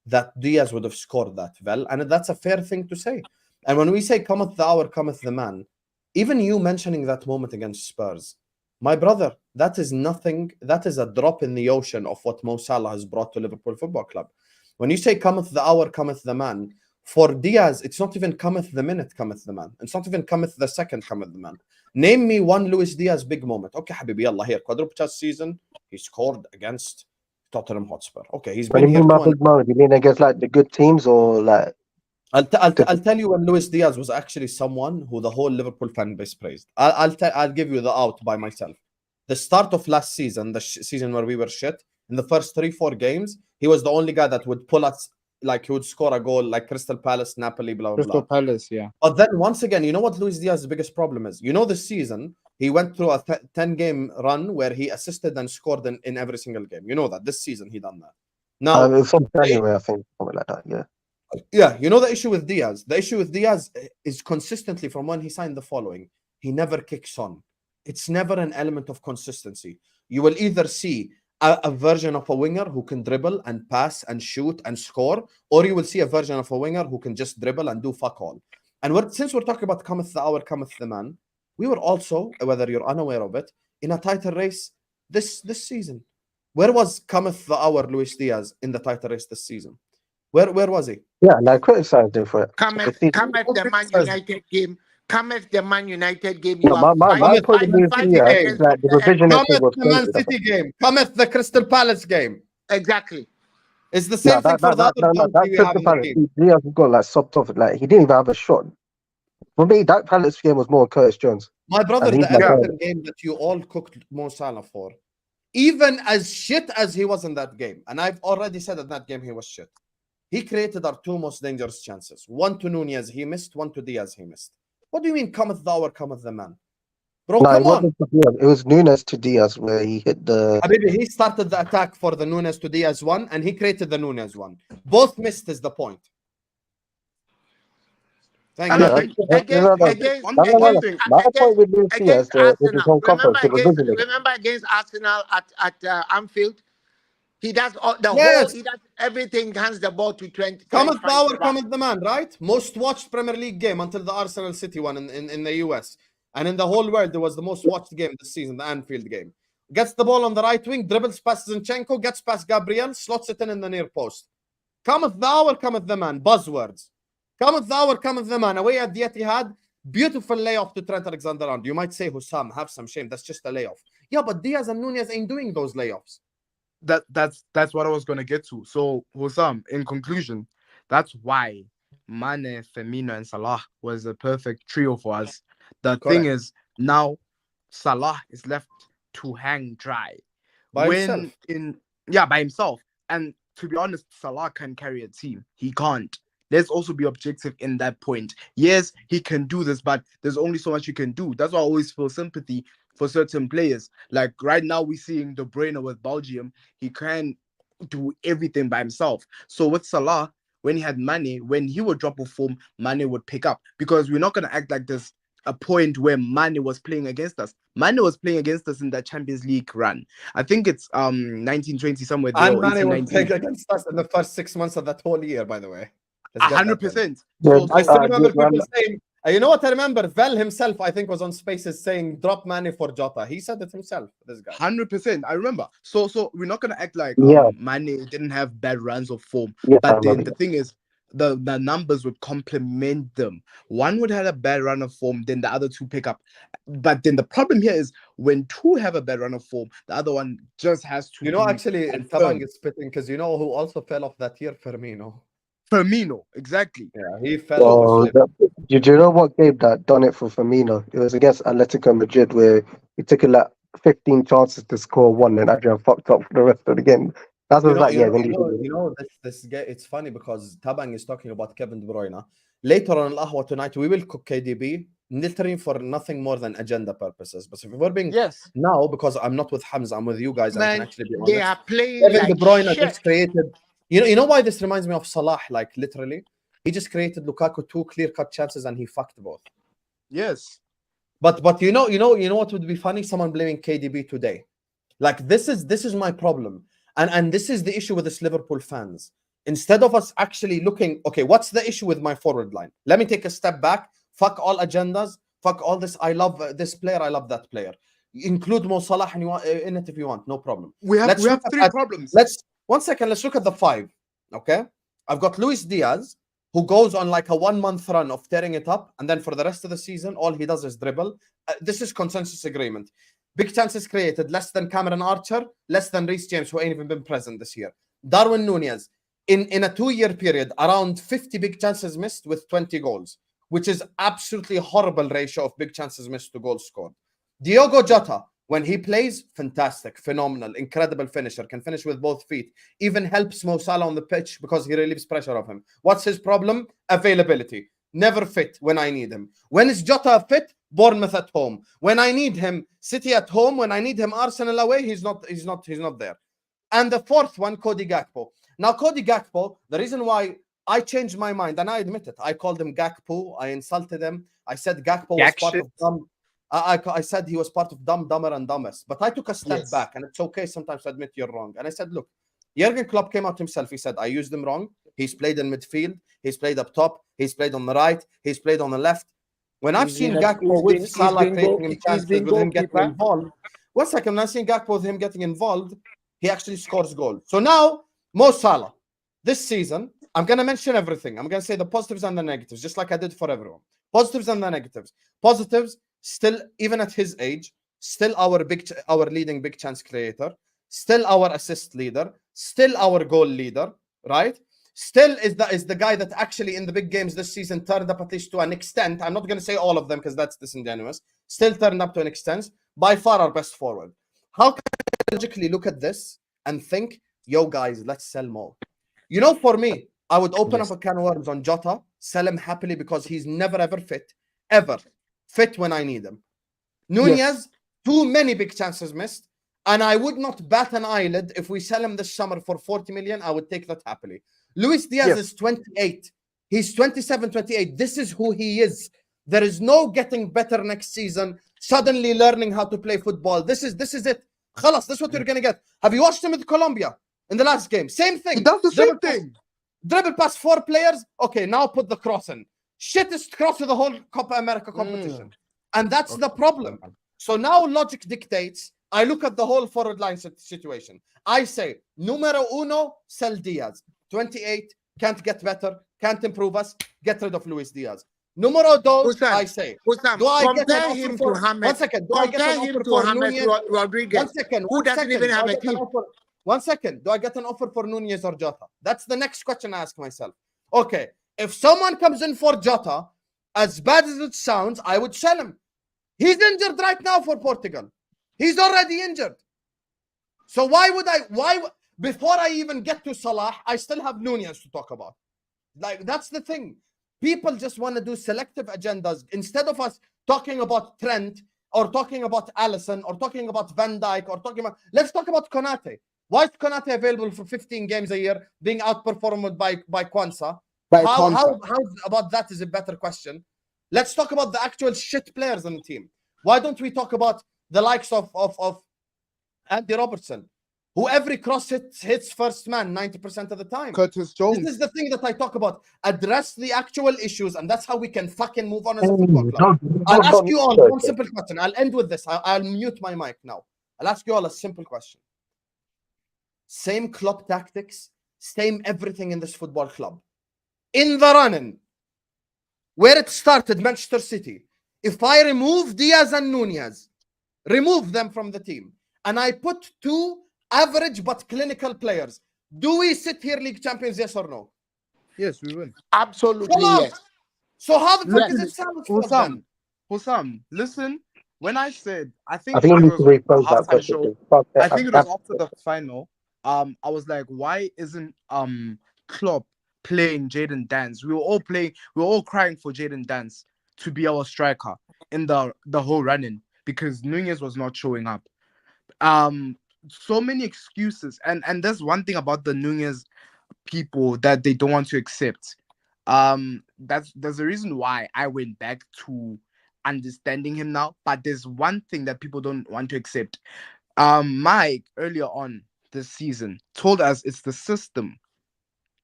that Diaz would have scored that well, and that's a fair thing to say. And when we say cometh the hour, cometh the man, even you mentioning that moment against Spurs, my brother, that is nothing. That is a drop in the ocean of what Mo Salah has brought to Liverpool Football Club. When you say cometh the hour, cometh the man, for Diaz, it's not even cometh the minute, cometh the man. It's not even cometh the second, cometh the man. Name me one Luis Diaz big moment. Okay, Habibi, yalla, here, quadruple chance season, he scored against Tottenham Hotspur. Okay, he's When been you here mean my 2 and big moment, you mean against like the good teams or like I'll tell you when Luis Diaz was actually someone who the whole Liverpool fan base praised. I'll give you the out by myself. The start of last season, the season where we were shit, in the first 3-4 games, he was the only guy that would pull us, like he would score a goal like Crystal Palace, Napoli, blah, blah, Crystal blah. Palace, yeah. But then once again, you know what Luis Diaz's biggest problem is? You know, this season, he went through a 10-game run where he assisted and scored in every single game. You know that. This season, he done that. Now, It's from January, I think, something like that. Yeah. yeah, you know the issue with Diaz? The issue with Diaz is consistently from when he signed the following. He never kicks on. It's never an element of consistency. You will either see a version of a winger who can dribble and pass and shoot and score, or you will see a version of a winger who can just dribble and do fuck all. And since we're talking about cometh the hour, cometh the man, we were also, whether you're unaware of it, in a title race this season. Where was cometh the hour Luis Diaz in the title race this season? Where was he? Yeah, and I criticized him for it. Cometh the Man United game. Cometh the Man United game. No, You are my point of view is fighting here, against is that the the revisionist Cometh thing was the Man crazy. City game. Cometh the Crystal Palace game. Exactly. It's the same thing for the other country we have in the team. Diaz got like sopped off. Like he didn't even have a shot. For me, that Palace game was more Curtis Jones. My brother, And he's the like, Everton game that you all cooked Mo Salah for, even as shit as he was in that game, and I've already said in that game he was shit, he created our two most dangerous chances. One to Nunez he missed, one to Diaz he missed. What do you mean cometh the hour, cometh the man? Bro, no, it come on. wasn't to Diaz. It was Nunes to Diaz where he hit the. Habibi, he started the attack for the Nunez to Diaz one, and he created the Nunez one. Both missed is the point. Thank And you. My point with Luis Diaz is his whole cover. Remember against Arsenal at Anfield? He does all, the Yes. whole. He does everything. Hands the ball to 20. Cometh the hour, cometh the man, right? Most watched Premier League game until the Arsenal City one in the US. And in the whole world, there was the most watched game this season, the Anfield game. Gets the ball on the right wing, dribbles past Zinchenko, gets past Gabriel, slots it in the near post. Cometh the hour, cometh the man. Buzzwords. Cometh the hour, cometh the man. Away at the Etihad, beautiful layoff to Trent Alexander-Arnold. You might say, Hussam, have some shame. That's just a layoff. Yeah, but Diaz and Nunez ain't doing those layoffs. That's what I was gonna get to. So Hussam, in conclusion, that's why Mane, Firmino, and Salah was a perfect trio for us. The thing is, now Salah is left to hang dry. By himself. By himself. And to be honest, Salah can carry a team. He can't. Let's also be objective in that point. Yes, he can do this, but there's only so much you can do. That's why I always feel sympathy for certain players. Like right now, we're seeing De Bruyne with Belgium. He can do everything by himself. So with Salah, when he had Mane, when he would drop a form, Mane would pick up. Because we're not going to act like there's a point where Mane was playing against us. Mane was playing against us in that Champions League run. I think it's 1920 somewhere there. And Mane was playing against us in the first 6 months of that whole year, by the way. 100%. I still remember people saying, you know what I remember? Vel himself, I think, was on Spaces saying, drop Mane for Jota. He said it himself, this guy. 100%. I remember. So we're not going to act like Mane didn't have bad runs of form. Yeah, but then the thing is, the numbers would complement them. One would have a bad run of form, then the other two pick up. But then the problem here is when two have a bad run of form, the other one just has to. You know, actually, Tabang is spitting because you know who also fell off that year? Firmino, exactly. Yeah, he fell off. Do you know what game that done it for Firmino? It was against Atletico Madrid where he took like 15 chances to score one and Adrian fucked up for the rest of the game. That's what this guy. It's funny because Tabang is talking about Kevin De Bruyne. Later on Al Ahwa tonight, we will cook KDB literally for nothing more than agenda purposes. But if we're being now, because I'm not with Hamza, I'm with you guys. Man, I can actually be honest. They are playing Kevin like De Bruyne shit. just created. You know why this reminds me of Salah? Like literally, he just created Lukaku 2 clear-cut chances and he fucked both. Yes. But you know what would be funny? Someone blaming KDB today. Like this is my problem. And this is the issue with this Liverpool fans. Instead of us actually looking, okay, what's the issue with my forward line? Let me take a step back. Fuck all agendas. Fuck all this. I love this player. I love that player. Include Mo Salah in it if you want. No problem. We have 3 problems. One second. Let's look at the 5. Okay. I've got Luis Diaz, who goes on like a 1-month run of tearing it up. And then for the rest of the season, all he does is dribble. This is consensus agreement. Big chances created, less than Cameron Archer, less than Reece James, who ain't even been present this year. Darwin Nunez, in a 2-year period, around 50 big chances missed with 20 goals, which is absolutely horrible ratio of big chances missed to goals scored. Diogo Jota, when he plays, fantastic, phenomenal, incredible finisher, can finish with both feet, even helps Mo Salah on the pitch because he relieves pressure of him. What's his problem? Availability. Never fit when I need him. When is Jota fit? Bournemouth at home. When I need him, City at home. When I need him, Arsenal away, he's not there. And the fourth one, Cody Gakpo. Now, Cody Gakpo, the reason why I changed my mind, and I admit it, I called him Gakpo, I insulted him, I said Gakpo was part of dumb. I said he was part of Dumb, Dumber, and Dumbest. But I took a step back, and it's okay sometimes to admit you're wrong. And I said, look, Jurgen Klopp came out himself. He said, I used him wrong. He's played in midfield. He's played up top. He's played on the right. He's played on the left. When I've seen Gakpo with Salah creating him chances with him getting involved, 1 second, when I've seen Gakpo with him getting involved, he actually scores goals. So now, Mo Salah, this season, I'm going to mention everything. I'm going to say the positives and the negatives, just like I did for everyone. Positives and the negatives. Positives, still, even at his age, still our leading big chance creator, still our assist leader, still our goal leader, right? Still is the guy that actually in the big games this season turned up at least to an extent. I'm not going to say all of them because that's disingenuous. Still turned up to an extent. By far our best forward. How can I logically look at this and think, yo guys, let's sell more? You know, for me, I would open up a can of worms on Jota, sell him happily because he's never ever fit. Ever. Fit when I need him. Nunez, too many big chances missed. And I would not bat an eyelid if we sell him this summer for 40 million. I would take that happily. Luis Diaz is 28. He's 27, 28. This is who he is. There is no getting better next season, suddenly learning how to play football. This is it. Khalas, this is what you're going to get. Have you watched him with Colombia in the last game? Same thing. He does the same thing. Dribble past 4 players. Okay, now put the cross in. Shittest cross of the whole Copa America competition. And that's the problem. So now logic dictates. I look at the whole forward line situation. I say, numero uno, sell Diaz. 28, can't get better, can't improve us, get rid of Luis Diaz. Numero dos, I say, do I get an offer for James? 1 second, do I get an offer for Nunez? Rodriguez, 1 second, who doesn't even have a team? 1 second, do I get an offer for Nunez or Jota? That's the next question I ask myself. Okay, if someone comes in for Jota, as bad as it sounds, I would sell him. He's injured right now for Portugal. He's already injured. So before I even get to Salah, I still have Nunez to talk about. Like, that's the thing. People just want to do selective agendas. Instead of us talking about Trent or talking about Alisson or talking about Van Dijk or let's talk about Konate. Why is Konate available for 15 games a year, being outperformed by Kwanzaa? How about that is a better question. Let's talk about the actual shit players on the team. Why don't we talk about the likes of Andy Robertson, who every cross hits first man 90% of the time? Curtis Jones. This is the thing that I talk about. Address the actual issues, and that's how we can fucking move on as a football club. I'll ask you all one simple question. I'll end with this. I'll mute my mic now. I'll ask you all a simple question. Same club tactics, same everything in this football club. In the running, where it started, Manchester City, if I remove Diaz and Nunez, remove them from the team, and I put 2 average but clinical players, do we sit here league champions, yes or no? Yes, we win. Absolutely, yes. So how the fuck is it sound for them? Hussam, listen, when I said, I think we it need was to rephrase the that halftime show, question. I think it was after the final, I was like, why isn't Klopp playing Jadon Dance? We were all crying for Jadon Dance to be our striker in the whole running because Nunez was not showing up. So many excuses, and there's one thing about the Nunez people that they don't want to accept. There's a reason why I went back to understanding him now, but there's one thing that people don't want to accept. Mike earlier on this season told us it's the system,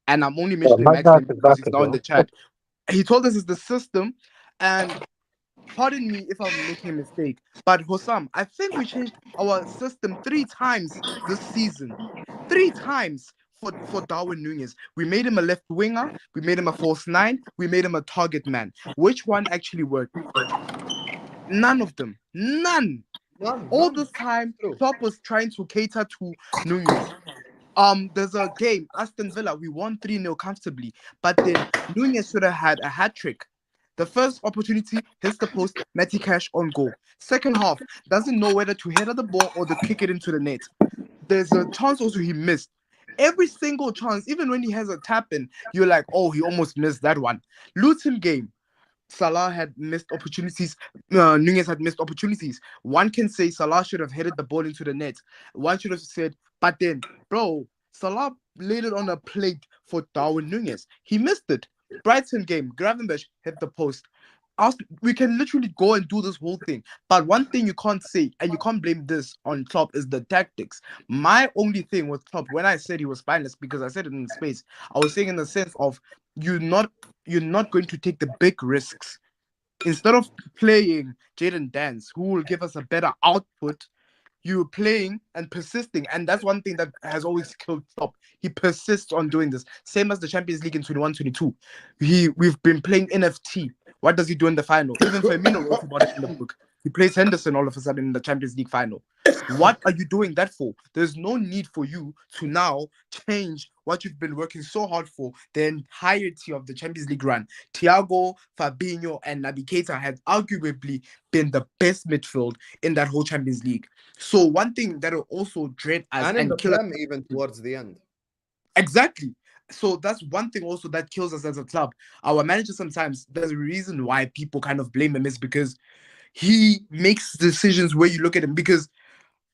and I'm only mentioning Max because he's now in the chat. He told us it's the system, and pardon me if I'm making a mistake, but Hossam, I think we changed our system 3 times this season. 3 times for Darwin Nunez. We made him a left winger, we made him a false 9, we made him a target man. Which one actually worked? None of them. None. All this time, Klopp was trying to cater to Nunez. There's a game, Aston Villa, we won 3-0 comfortably, but then Nunez should have had a hat trick. The first opportunity hits the post, Matty Cash on goal. Second half, doesn't know whether to header the ball or to kick it into the net. There's a chance also he missed. Every single chance, even when he has a tap in, you're like, oh, he almost missed that one. Luton game, Salah had missed opportunities. Nunez had missed opportunities. One can say Salah should have headed the ball into the net. One should have said, but then, bro, Salah laid it on a plate for Darwin Nunez. He missed it. Brighton game, Gravenberch hit the post. We can literally go and do this whole thing. But one thing you can't say, and you can't blame this on Klopp, is the tactics. My only thing with Klopp, when I said he was spineless, because I said it in space, I was saying in the sense of you're not going to take the big risks. Instead of playing Jaden Dance, who will give us a better output, you're playing and persisting. And that's one thing that has always killed Klopp. He persists on doing this. Same as the Champions League in 21-22. We've been playing NFT. What does he do in the final? Even Firmino wrote about it in the book. He plays Henderson all of a sudden in the Champions League final. What are you doing that for? There's no need for you to now change what you've been working so hard for the entirety of the Champions League run. Thiago, Fabinho, and Naby Keita have arguably been the best midfield in that whole Champions League. So one thing that will also dread us And in the kill us, Prem even towards the end. exactly. So that's one thing also that kills us as a club. Our manager sometimes, there's a reason why people kind of blame him, is because he makes decisions where you look at him. Because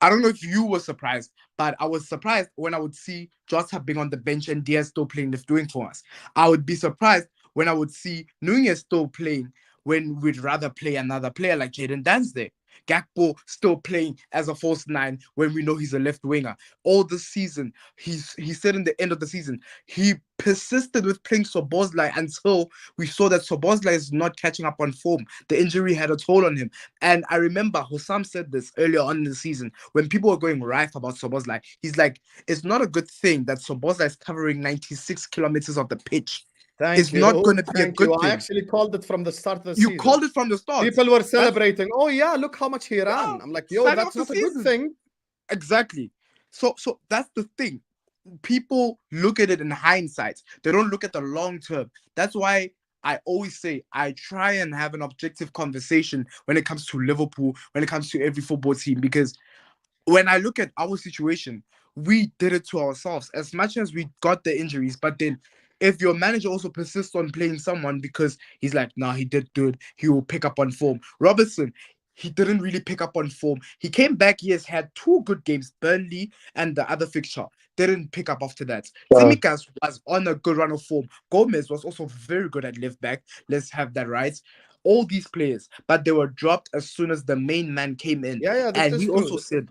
I don't know if you were surprised, but I was surprised when I would see Jota being on the bench and Diaz still playing left wing for us. I would be surprised when I would see Nunez still playing when we'd rather play another player like Jaden Dance there. Gakpo still playing as a false nine when we know he's a left winger. All this season, he said in the end of the season, he persisted with playing Szoboszlai until we saw that Szoboszlai is not catching up on form. The injury had a toll on him. And I remember Hossam said this earlier on in the season when people were going rife about Szoboszlai. He's like, it's not a good thing that Szoboszlai is covering 96 kilometers of the pitch. It's not going to be a good thing. I actually called it from the start of the You season. called it from the start. People were celebrating. Oh yeah, look how much he ran. I'm like, yo, signing that's off the not a season. good thing. Exactly. So that's the thing. People look at it in hindsight. They don't look at the long term. That's why I always say I try and have an objective conversation when it comes to Liverpool, when it comes to every football team, because when I look at our situation, we did it to ourselves as much as we got the injuries. But then if your manager also persists on playing someone because he's like, nah, he did good, he will pick up on form. Robertson, he didn't really pick up on form. He came back, he has had 2 good games, Burnley and the other fixture. Didn't pick up after that. Tsimikas was on a good run of form. Gomez was also very good at left back. Let's have that right. All these players, but they were dropped as soon as the main man came in. Yeah, and he also said,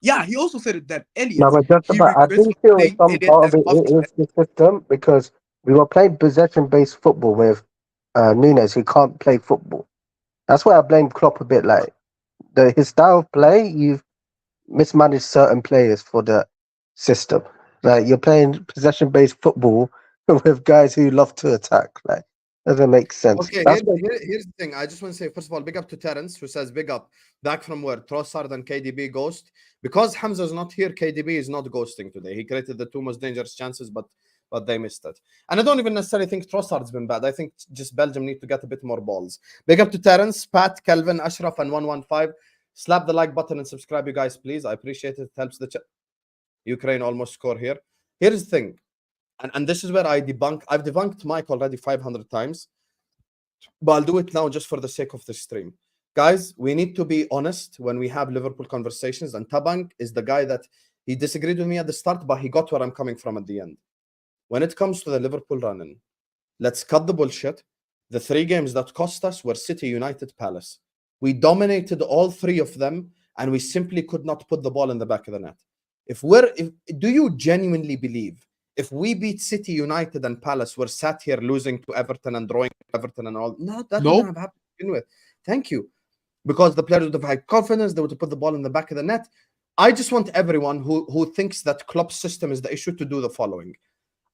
he also said it that Elliot. No, but just he about, I regrets do feel playing some Elliot part as of it often is the system, because we were playing possession-based football with Nunez, who can't play football. That's why I blame Klopp a bit. Like his style of play, you've mismanaged certain players for the system. Like you're playing possession-based football with guys who love to attack. Like doesn't make sense. Okay, That's here's the thing. I just want to say, first of all, big up to Terence, who says big up. Back from where? Trossard and KDB ghost. Because Hamza's not here, KDB is not ghosting today. He created the 2 most dangerous chances, but they missed it. And I don't even necessarily think Trossard's been bad. I think just Belgium need to get a bit more balls. Big up to Terence, Pat, Kelvin, Ashraf, and 115. Slap the like button and subscribe, you guys, please. I appreciate it. It helps the Ukraine almost score here. Here's the thing. And this is where I've debunked Mike already 500 times, but I'll do it now just for the sake of the stream. Guys, we need to be honest when we have Liverpool conversations, and Tabang is the guy that he disagreed with me at the start, but he got where I'm coming from at the end. When it comes to the Liverpool run-in, let's cut the bullshit. The 3 games that cost us were City, United, Palace. We dominated all 3 of them, and we simply could not put the ball in the back of the net. Do you genuinely believe if we beat City, United, and Palace, we're sat here losing to Everton and drawing Everton and all? No, that wouldn't have happened to begin with. Thank you. Because the players would have had confidence, they would have put the ball in the back of the net. I just want everyone who thinks that Klopp's system is the issue to do the following.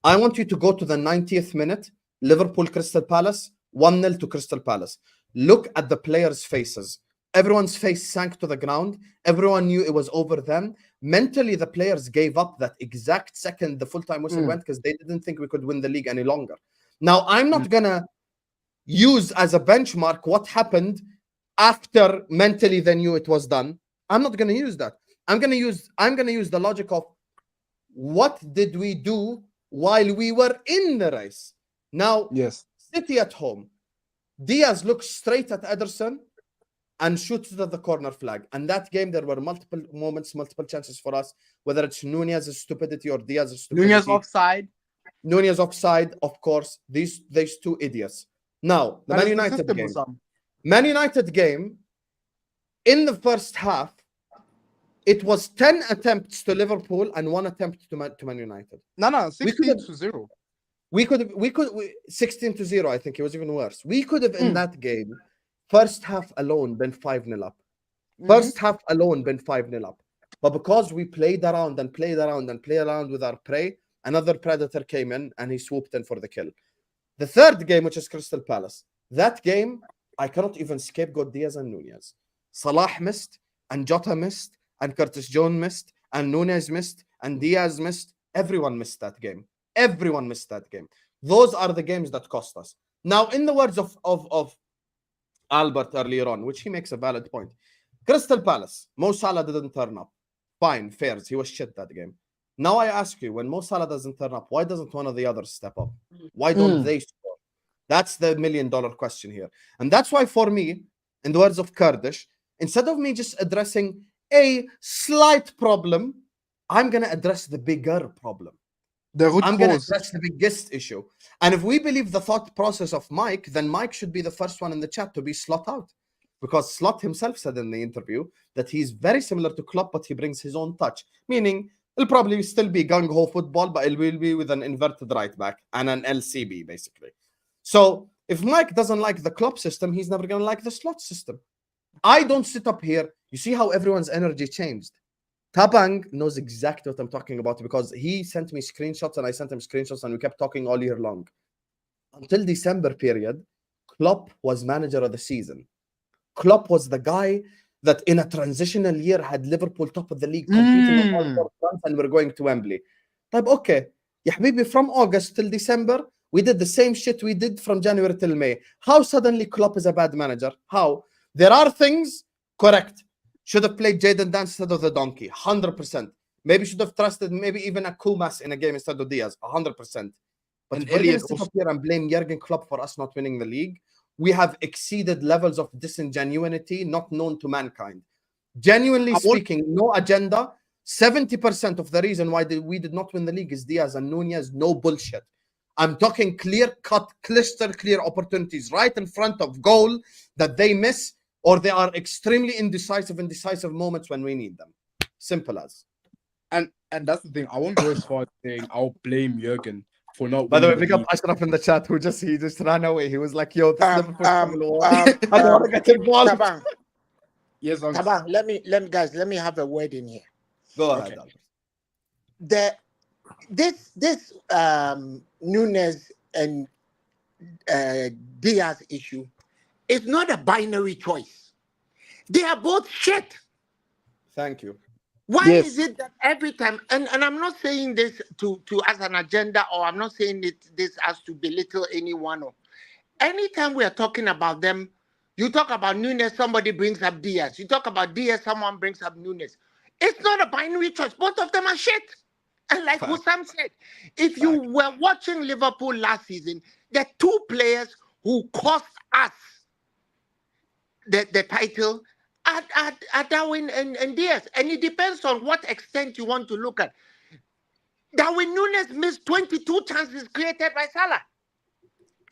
I want you to go to the 90th minute, Liverpool Crystal Palace, 1-0 to Crystal Palace. Look at the players' faces. Everyone's face sank to the ground. Everyone knew it was over them. mentally the players gave up that exact second the full-time whistle went because they didn't think we could win the league any longer. Now, I'm not gonna use as a benchmark what happened after mentally they knew it was done. I'm not gonna use that. I'm gonna use the logic of what did we do while we were in the race. Now, Yes. City at home, Diaz looks straight at Ederson and shoots it at the corner flag. And that game, there were multiple moments, multiple chances for us, whether it's Nunez's stupidity or Diaz's stupidity. Nunez offside. Nunez offside, of course. These two idiots. Now, the Man United game. Man United game, in the first half, it was 10 attempts to Liverpool and 1 attempt to Man United. No, 16-0. We could 16-0. I think it was even worse. We could have in that game, first half alone, been 5-0 up. First half alone, been 5-0 up. But because we played around with our prey, another predator came in and he swooped in for the kill. The third game, which is Crystal Palace, that game, I cannot even scapegoat Diaz and Nunez. Salah missed, and Jota missed, and Curtis Jones missed, and Nunez missed, and Diaz missed. Everyone missed that game. Everyone missed that game. Those are the games that cost us. Now, in the words of Albert earlier on, which he makes a valid point, Crystal Palace, Mo Salah didn't turn up. Fine, fairs. He was shit that game. Now I ask you, when Mo Salah doesn't turn up, why doesn't one of the others step up? Why don't they score? That's the $1 million question here. And that's why, for me, in the words of Kurdish, instead of me just addressing a slight problem, I'm going to address the bigger problem. I'm going to address the biggest issue. And if we believe the thought process of Mike, then Mike should be the first one in the chat to be Slot out. Because Slot himself said in the interview that he's very similar to Klopp, but he brings his own touch. Meaning, it'll probably still be gung-ho football, but it will be with an inverted right back and an LCB, basically. So, if Mike doesn't like the Klopp system, he's never going to like the Slot system. I don't sit up here. You see how everyone's energy changed. Tabang knows exactly what I'm talking about because he sent me screenshots and I sent him screenshots and we kept talking all year long. Until December period, Klopp was manager of the season. Klopp was the guy that in a transitional year had Liverpool top of the league competing on all 4 fronts and we're going to Wembley. But okay, ya habibi, from August till December, we did the same shit we did from January till May. How suddenly Klopp is a bad manager? How? There are things, correct. Should have played Jadon Dance instead of the donkey, 100%. Maybe should have trusted maybe even a Kumas in a game instead of Diaz, 100%. But we're going to sit up here and blame Jurgen Klopp for us not winning the league. We have exceeded levels of disingenuity not known to mankind. Genuinely speaking, no agenda. 70% of the reason why we did not win the league is Diaz and Nunez. No bullshit. I'm talking clear-cut, crystal-clear opportunities right in front of goal that they miss, or they are extremely indecisive moments when we need them. Simple as. And that's the thing. I won't go as far as saying I'll blame Jurgen for not. By the way, pick up Ashraf in the chat who he just ran away. He was like, "Yo, this Liverpool I don't want to get involved." Tabang, Yes, Tabang, let me have a word in here. Go ahead. This Nunez and Diaz issue is not a binary choice. They are both shit. Thank you. Why is it that every time, and I'm not saying this to as an agenda, or I'm not saying this as to belittle anyone, or anytime we are talking about them, you talk about Nunez, somebody brings up Diaz. You talk about Diaz, someone brings up Nunez. It's not a binary choice. Both of them are shit. And like Hussam said, if you were watching Liverpool last season, the 2 players who cost us the title are Darwin and Diaz. And it depends on what extent you want to look at. Darwin Núñez missed 22 chances created by Salah.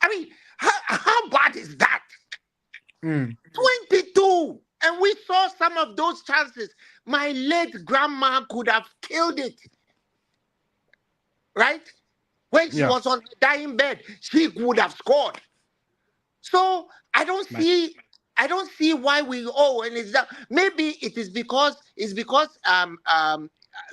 I mean, how bad is that? 22! And we saw some of those chances. My late grandma could have killed it. Right? When she was on the dying bed, she would have scored. So I don't see why we and it's that maybe it is because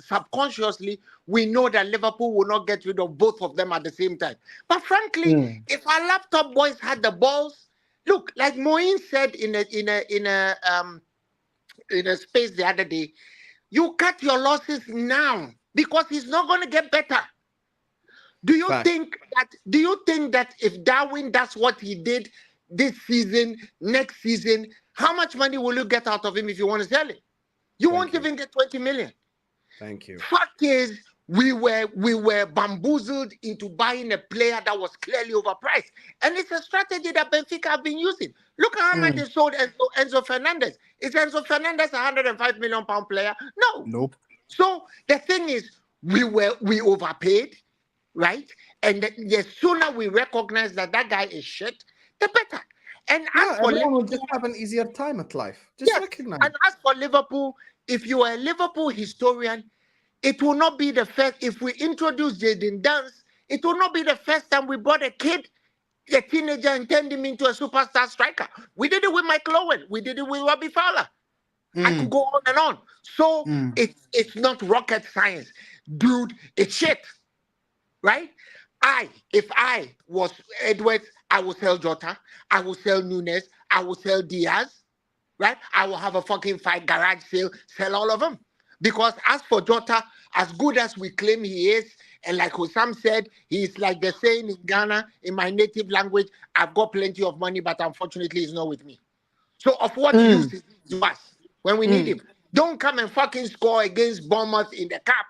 subconsciously we know that Liverpool will not get rid of both of them at the same time. But frankly, if our laptop boys had the balls, look, like Moin said in a space the other day, you cut your losses now because he's not going to get better. Do you Fact. think that if Darwin does what he did this season, next season, how much money will you get out of him if you want to sell him? You won't you. even get 20 million. Thank you. Fact is, we were bamboozled into buying a player that was clearly overpriced. And it's a strategy that Benfica have been using. Look at how much they sold Enzo Fernandez. Is Enzo Fernandez a £105 million player? No. Nope. So the thing is, we overpaid, right? And the sooner we recognize that guy is shit, the better. And as for everyone will Liverpool, just have an easier time at life. Just recognize. and as for Liverpool, if you are a Liverpool historian, it will not be the first. If we introduce Jadon Dance, it will not be the first time we brought a teenager, and turned him into a superstar striker. We did it with Michael Owen. We did it with Robbie Fowler. I could go on and on. So it's not rocket science, dude. It's shit, right? If I was Edwards, I would sell Jota. I would sell Nunes. I would sell Diaz, right? I will have a fucking garage sale, sell all of them. Because as for Jota, as good as we claim he is, and like Hussam said, he's like the saying in Ghana, in my native language, I've got plenty of money, but unfortunately he's not with me. So of what use is he to us when we need him? Don't come and fucking score against Bournemouth in the cup,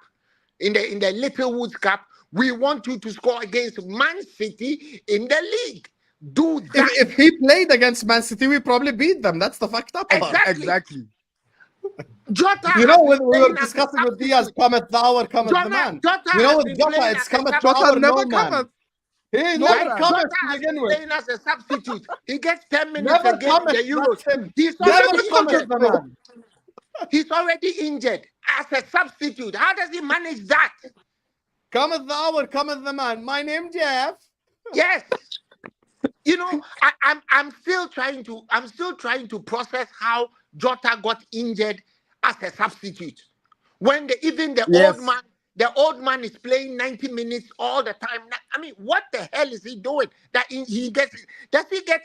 in the Little Woods Cup. We want you to score against Man City in the league. Do that. If he played against Man City, we probably beat them. That's the fucked up part. Exactly. Jota, you know, when we were discussing with Diaz, cometh the hour, cometh the man. You know, with Jota, it's cometh the hour, no man. He never cometh to begin with. Playing as a substitute. He gets 10 minutes Never against the Euros. He's already injured as a substitute. How does he manage that? Cometh the hour, cometh the man. My name Jeff. Yes. You know, I'm still trying to process how Jota got injured as a substitute when the old man is playing 90 minutes all the time. I mean, what the hell is he doing? Does he get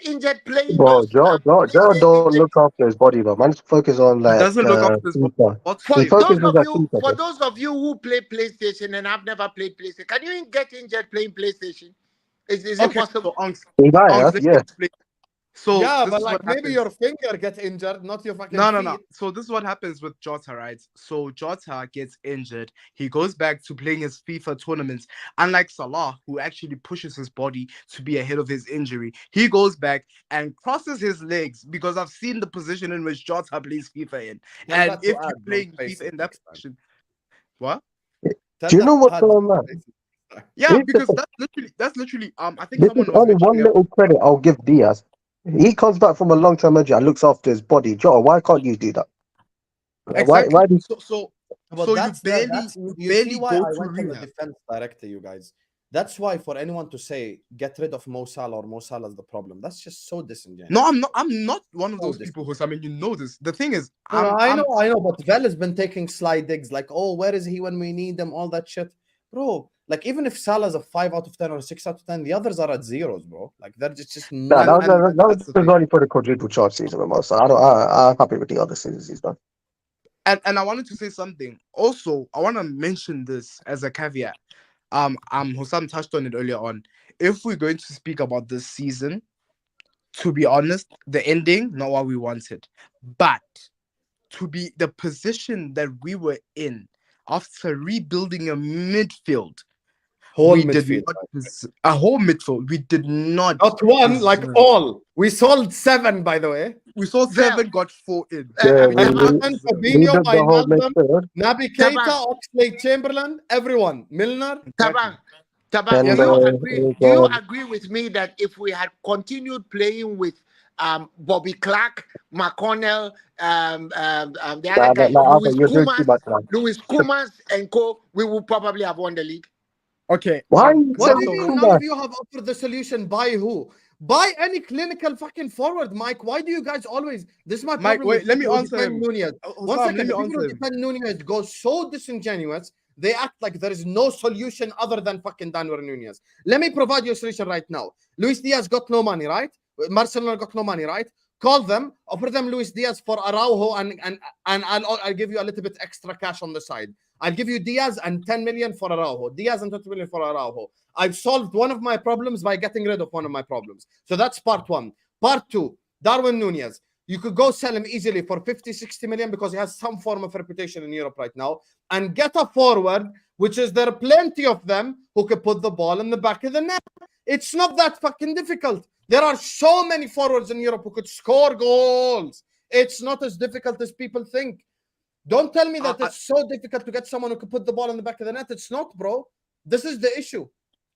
injured playing? Bro, Joe don't look after his body, bro. Man, just focus on like. He doesn't look after his body. For those of you who play PlayStation and have never played PlayStation, can you get injured playing PlayStation? Is it possible? So yeah, but like maybe your finger gets injured, not your fucking feet. No. So this is what happens with Jota, right? So Jota gets injured. He goes back to playing his FIFA tournaments. Unlike Salah, who actually pushes his body to be ahead of his injury, he goes back and crosses his legs because I've seen the position in which Jota plays FIFA in. And if you're playing FIFA in that position, what? Do you know what's going on? Yeah, because that's literally I think this is only one little credit I'll give Diaz. He comes back from a long-term injury and looks after his body. Jota, why can't you do that? Exactly. Why do you... So you barely why go I to went to the rehab. defense director, you guys. That's why for anyone to say get rid of Mo Salah or Mo Salah is the problem, that's just so disingenuous. No, I'm not one of those people who, I mean, you know this. The thing is, I know, but Vel has been taking sly digs like, oh, where is he when we need him? All that shit. Bro, like even if Salah's a 5 out of 10 or a 6 out of 10, the others are at zeros, bro. Like they're just that was only for the quadruple charge season with Mo Salah. I'm happy with the other seasons he's done. And I wanted to say something. Also, I want to mention this as a caveat. Hussam touched on it earlier on. If we're going to speak about this season, to be honest, the ending, not what we wanted. But to be the position that we were in after rebuilding a midfield, a whole midfield. We did not. Not one, like all. We sold 7, by the way. We sold 7, got 4 in. Fabinho, Wijnaldum, Naby Keita, Oxlade-Chamberlain, everyone. Milner. Taban, do you agree with me that if we had continued playing with Bobby Clark, McConnell, the other guy, Louis Kumas and co, we would probably have won the league? Okay. Why? What do you mean none of you have offered the solution? By who? By any clinical fucking forward, Mike. Why do you guys always... This is my problem. Mike, wait, let me answer him. Nunez. One second. People who defend Nunez go so disingenuous. They act like there is no solution other than fucking Darwin Nunez. Let me provide you a solution right now. Luis Diaz got no money, right? Marcelo got no money, right? Call them, offer them Luis Diaz for Araujo, and I'll give you a little bit extra cash on the side. I'll give you Diaz and 10 million for Araujo. Diaz and 20 million for Araujo. I've solved one of my problems by getting rid of one of my problems. So that's part one. Part two, Darwin Nunez. You could go sell him easily for 50, 60 million because he has some form of reputation in Europe right now, and get a forward, which is there are plenty of them who could put the ball in the back of the net. It's not that fucking difficult. There are so many forwards in Europe who could score goals. It's not as difficult as people think. Don't tell me that it's so difficult to get someone who could put the ball in the back of the net. It's not, bro. This is the issue.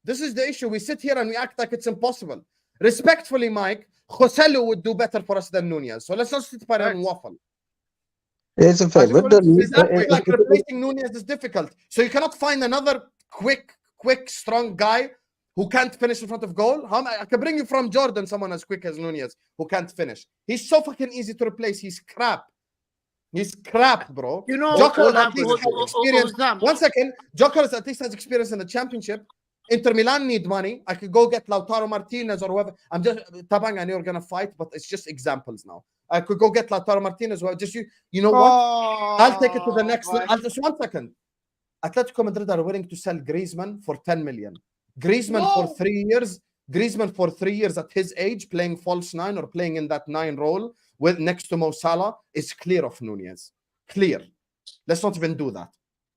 This is the issue. We sit here and we act like it's impossible. Respectfully, Mike, Joselu would do better for us than Nunez. So let's not sit here and waffle. It's a fact. Like replacing Nunez is difficult. So you cannot find another quick, strong guy who can't finish in front of goal. I can bring you from Jordan someone as quick as Nunez who can't finish. He's so fucking easy to replace. He's crap. He's crap, bro. You know, Joker at least has experience. 1 second. Joker at least has experience in the championship. Inter Milan need money. I could go get Lautaro Martinez or whoever. I'm just Tabang, I know you're gonna fight, but it's just examples now. I could go get Lautaro Martinez. Well, just you know what? I'll take it to the next. I'll just 1 second. Atletico Madrid are willing to sell Griezmann for 10 million. Griezmann for 3 years. Griezmann for 3 years at his age, playing false nine or playing in that 9 role with next to Mo Salah is clear of Nunez. Clear. Let's not even do that.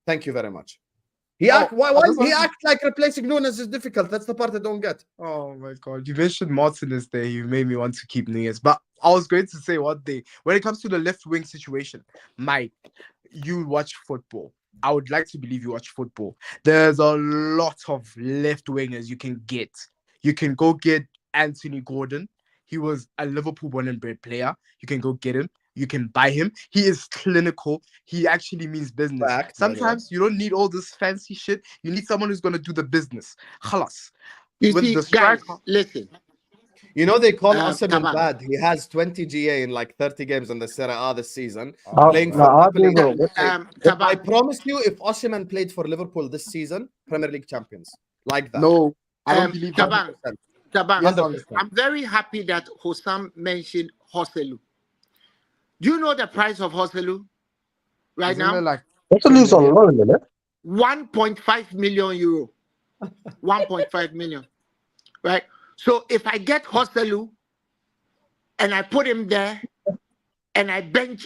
Thank you very much. Why he act like replacing Nunez is difficult? That's the part I don't get. Oh my god, you mentioned Martinez there. You made me want to keep Nunez. But I was going to say one thing. When it comes to the left wing situation, Mike, you watch football. I would like to believe you watch football. There's a lot of left wingers you can get. You can go get Anthony Gordon. He was a Liverpool born and bred player. You can go get him. You can buy him. He is clinical. He actually means business. Sometimes you don't need all this fancy shit. You need someone who's going to do the business. Khalas. You see, guys, listen. You know they call Osimhen bad. He has 20 GA in like 30 games in the Serie A this season. Playing for I promise you, if Osimhen played for Liverpool this season, Premier League champions. Like that. No, I don't believe that. Tabang, I'm very happy that Hossam mentioned Joselu. Do you know the price of Joselu right now? Joselu's on loan, isn't it? 1.5 million euro. 1.5 million. Right? So if I get Joselu and I put him there and I bench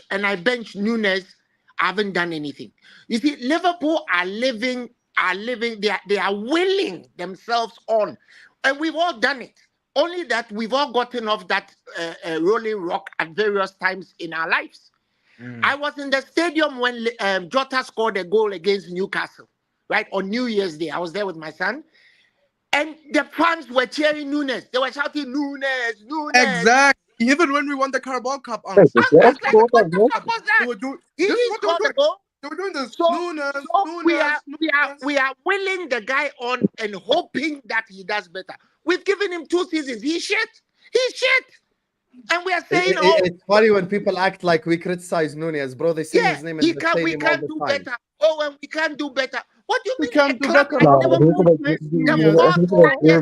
Nunez, I haven't done anything. You see, Liverpool are living, they are willing themselves on. And we've all done it. Only that we've all gotten off that rolling rock at various times in our lives. I was in the stadium when Jota scored a goal against Newcastle, right? On New Year's Day. I was there with my son. And the fans were cheering Nunez. They were shouting, Nunez. Exactly. Even when we won the Carabao Cup. What the fuck was that? They were doing this. So, Nunez. We are willing the guy on and hoping that he does better. We've given him 2 seasons. He's shit. And we are saying, it's funny when people act like we criticize Nunez, bro. They say his name in the stadium we can't do better. Oh, and we can't do better. What do you mean? We can't do better.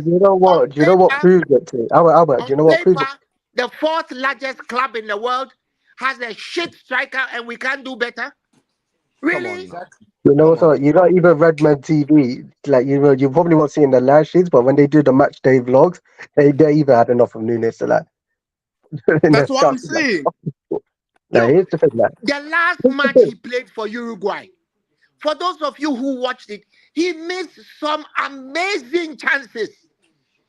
You know what? Do you know what proves it to? Albert, do you know what proves it? The 4th largest club in the world has a shit striker, and we can't do better. Really? You know what? You not even Redman TV. Like you probably won't see in the live sheets, but when they do the match day vlogs, they even had enough of Nunez to like. That's what I'm saying. Here's the thing, the last match he played for Uruguay. For those of you who watched it, he missed some amazing chances.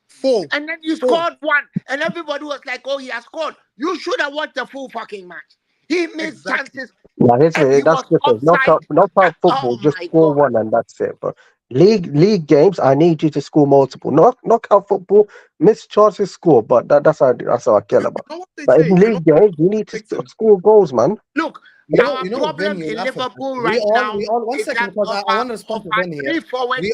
4. And then you scored 1. And everybody was like, oh, he has scored. You should have watched the full fucking match. He missed chances. That's different. Not about football, just score 1 and that's it. But league games, I need you to score multiple. Knockout football, miss chances, score. But that's how I care about. But in league games, you need to score goals, man. Look, our problem in Liverpool right now. 1 second, because I want to respond to Ben here. We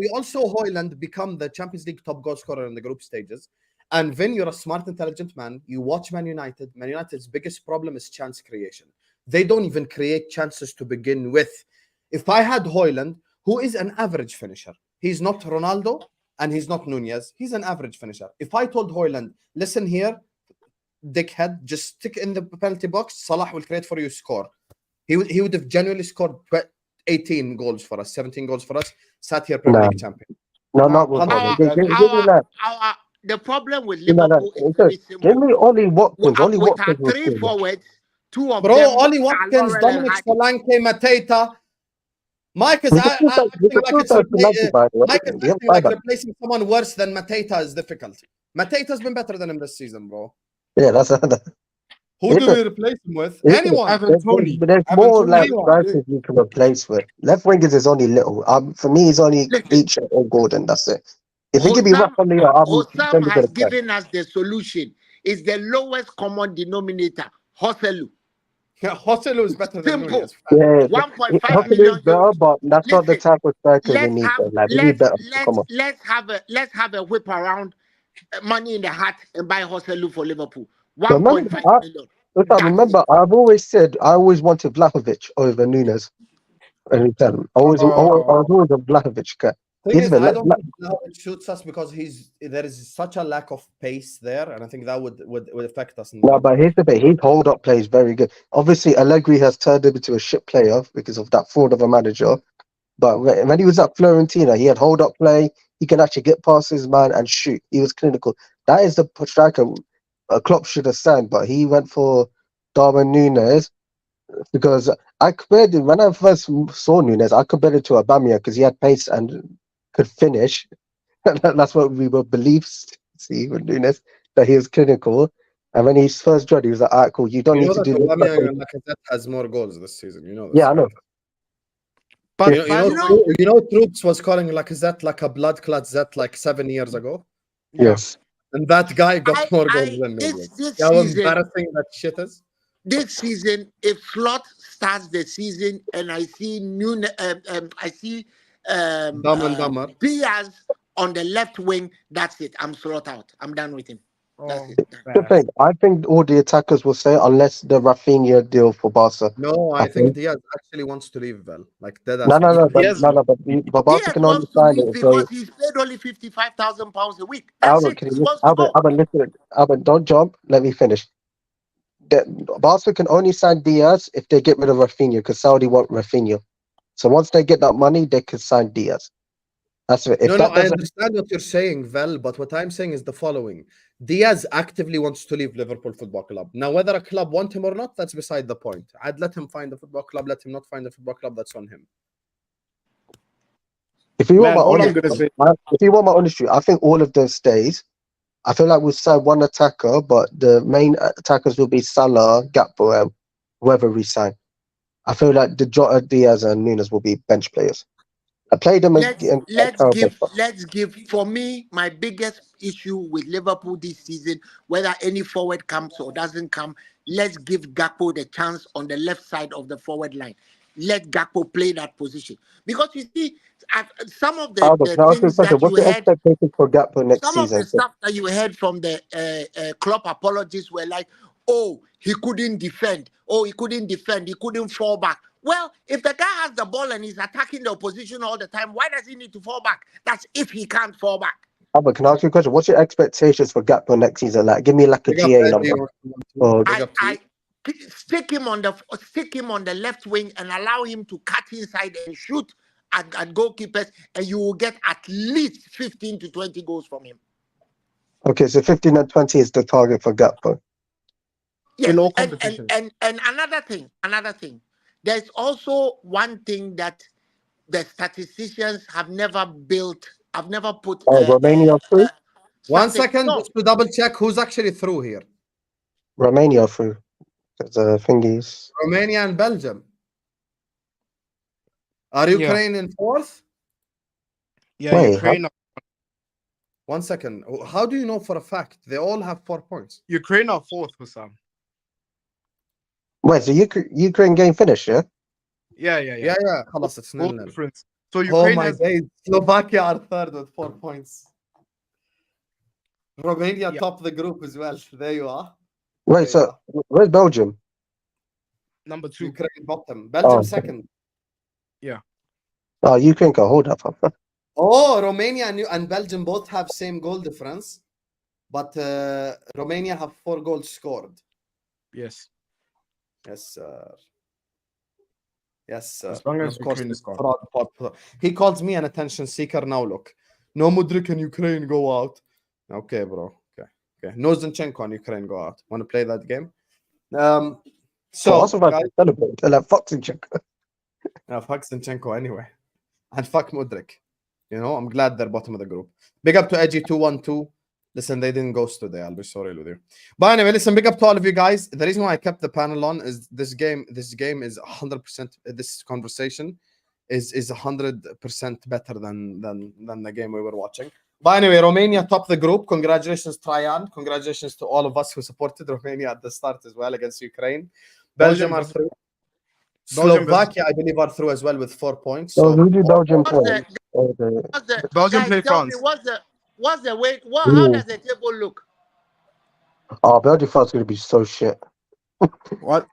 also Højlund become the Champions League top goal scorer in the group stages. And Vin, you're a smart, intelligent man. You watch Man United. Man United's biggest problem is chance creation. They don't even create chances to begin with. If I had Højlund, who is an average finisher, he's not Ronaldo and he's not Nunez. He's an average finisher. If I told Højlund, listen here, dickhead, just stick in the penalty box. Salah will create for you, score. He would have genuinely scored 18 goals for us, 17 goals for us. Sat here Premier League champion. No, not with Our- Give me that. The problem with Give me that. Liverpool is very simple. Give me Ollie Watkins. Ollie With our Watkins was 3 good. forwards, 2 of Bro, them Ollie are Watkins, Laurel and Dominic Hardy. Solanke, Mateta. Mike is You can acting like it's Mike is acting like replacing someone worse than Mateta is difficult. Mateta's been better than him this season, bro. Yeah, that's Who do we replace him with? Listen, Anyone. Evan Tony. There's Evan more Tony, like anyone. strikers you can replace with. Left wingers is only little. For me, it's only Listen. Beecher or Gordon. That's it. If you give me Rafinha, Osam has given us the solution. It's the lowest common denominator. Hoselu. Yeah, Joselu is better than Simple. Nunez. Yeah, 1.5 million is better, euros. but that's not the Listen, type of striker we need. Like, we need better. Come on. let's have a whip around money in the hat and buy Hoselu for Liverpool. 1.5 million. Remember, I've always said I always wanted Vlahovic over Nunes. Every time. I was always a Vlahovic guy. Thing is, I don't think Vlahovic shoots us because there is such a lack of pace there, and I think that would affect us. No, but here's the bit. His hold-up play is very good. Obviously, Allegri has turned him into a shit player because of that fraud of a manager. But when he was at Fiorentina, he had hold-up play. He can actually get past his man and shoot. He was clinical. That is the striker Klopp should have signed, but he went for Darwin Núñez because I compared him, when I first saw Núñez, I compared it to Aubameyang because he had pace and could finish. That's what we were believed see with Núñez, that he was clinical. And when he first joined, he was like, "Alright, cool. You don't need to do this." Aubameyang and Lacazette has more goals this season. You know this. Yeah, I know. But you know, Troops was calling Lacazette like a blood clot Zet like 7 years ago. Yes. And that guy got more goals than me. How embarrassing that shit is. This season, if Slot starts the season and I see Diaz on the left wing, that's it. I'm Slot out. I'm done with him. That's it. The thing, I think all the attackers will say unless the Rafinha deal for Barca. No, I think Diaz actually wants to leave, Val. Like that. But Barca can only sign it because he's paid only £55,000 a week. That's Albert, it. listen, Albert, don't jump. Let me finish. Barca can only sign Diaz if they get rid of Rafinha because Saudi want Rafinha. So once they get that money, they can sign Diaz. That's it. I understand what you're saying, Val, but what I'm saying is the following. Diaz actively wants to leave Liverpool Football Club. Now, whether a club want him or not, that's beside the point. I'd let him find a football club, let him not find a football club, that's on him. If you want my honesty, I think all of them stays. I feel like we'll sign one attacker, but the main attackers will be Salah, Gakpo, and whoever we sign. I feel like the Jota, Diaz, and Núñez will be bench players. I played them again. Let's give. For me, my biggest issue with Liverpool this season, whether any forward comes or doesn't come, let's give Gakpo the chance on the left side of the forward line. Let Gakpo play that position because you see, some of the things that you heard, for Gakpo next some season? of the stuff that you heard from the Klopp apologists were like, "Oh, he couldn't defend. Oh, he couldn't defend. He couldn't fall back." Well, if the guy has the ball and he's attacking the opposition all the time, why does he need to fall back? That's if he can't fall back. Albert, can I ask you a question? What's your expectations for Gakpo next season? Like, give me like a GA number. I stick him on the left wing and allow him to cut inside and shoot at goalkeepers, and you will get at least 15 to 20 goals from him. Okay, so 15 and 20 is the target for Gakpo. Yes, and another thing. There's also one thing that the statisticians have never put. Romania through? 1 second, just to double check who's actually through here. Romania through. The thingies. Romania and Belgium. Are Ukraine in fourth? Yeah, Wait, Ukraine. 1 second. How do you know for a fact? They all have 4 points. Ukraine are fourth for some. Wait, so Ukraine game finished, yeah? Yeah. خلاص, it's nil. So Ukraine has... Slovakia are third with 4 points. Romania top the group as well. There you are. Wait, so where's Belgium? Number 2. Ukraine bottom. Belgium second. Yeah. Oh, Ukraine can hold up. Oh, Romania and Belgium both have same goal difference. but Romania have 4 goals scored. Yes. Yes, sir. Yes, sir. As long And as of course, Ukraine the is gone. fraud pop. He calls me an attention seeker. Now look, no Mudrik and Ukraine go out. Okay, bro. Okay. No Zinchenko and Ukraine go out. Want to play that game? So that's So about guys, to celebrate. They're like, fuck Zinchenko. fuck Zinchenko anyway, and fuck Mudrik. You know, I'm glad they're bottom of the group. Big up to Edgy 212. Listen, they didn't ghost today. I'll be sorry with you. But anyway, listen, big up to all of you guys. The reason why I kept the panel on is this game is 100%. This conversation is 100% better than the game we were watching. But anyway, Romania top the group. Congratulations, Traian. Congratulations to all of us who supported Romania at the start as well against Ukraine. Belgium are through. Slovakia, I believe, are through as well with 4 points. So So who did Belgium What's play? the Belgium guys, play tell me France. what's the way? How does the table look? Oh, Belgium France going to be so shit. What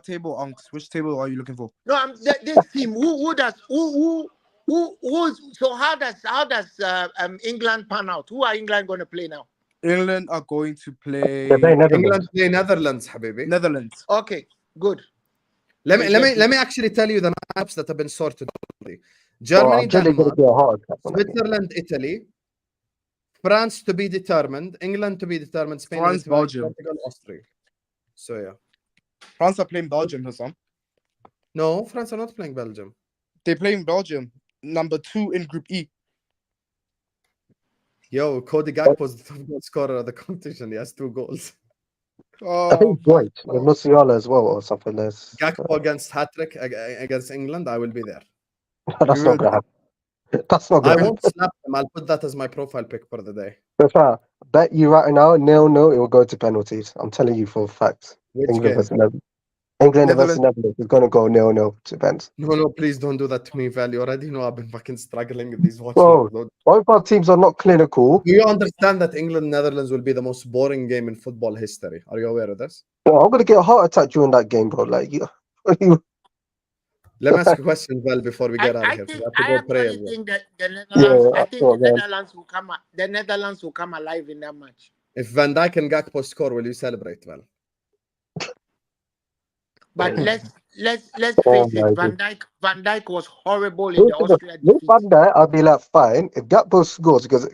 table, Unks? Which table are you looking for? No, this team. Who's so? How does England pan out? Who are England going to play now? England are going to play They're playing Netherlands. England play Netherlands, Habibi. Netherlands. Okay, good. Let me actually tell you the maps that have been sorted already. Germany, I'm going to Denmark, get a heart attack on that game. Switzerland, Italy, France to be determined, England to be determined, Spain, France, Lithuania, Belgium. Portugal, Austria. So yeah. France are playing Belgium, Hassan. No, France are not playing Belgium. They're playing Belgium, number 2 in Group E. Yo, Cody Gakpo is the top goal scorer of the competition. He has 2 goals. I think Dwight with Musiala as well or something. Gakpo against hat-trick against England, I will be there. That's not going to happen. That's not I going to won't slap them. I'll put that as my profile pic for the day. happen. Bet you right now, 0-0, it will go to penalties. I'm telling you for a fact. Which England game? versus Netherlands. England versus Netherlands is going to go 0-0 to pens. No, please don't do that to me, Val. You already know I've been fucking struggling with these watches. Bro, both our teams are not clinical. Do you understand that England-Netherlands will be the most boring game in football history? Are you aware of this? Bro, I'm going to get a heart attack during that game, bro. Like, you Let me ask you a question, Val, before we get out of here. I actually think that the Netherlands will come. The Netherlands will come alive in that match. If Van Dijk and Gakpo score, will you celebrate, Val? But let's face it. Van Dijk was horrible in the Austria With defeat. Van Dijk, I'll be like, fine. If Gakpo scores, because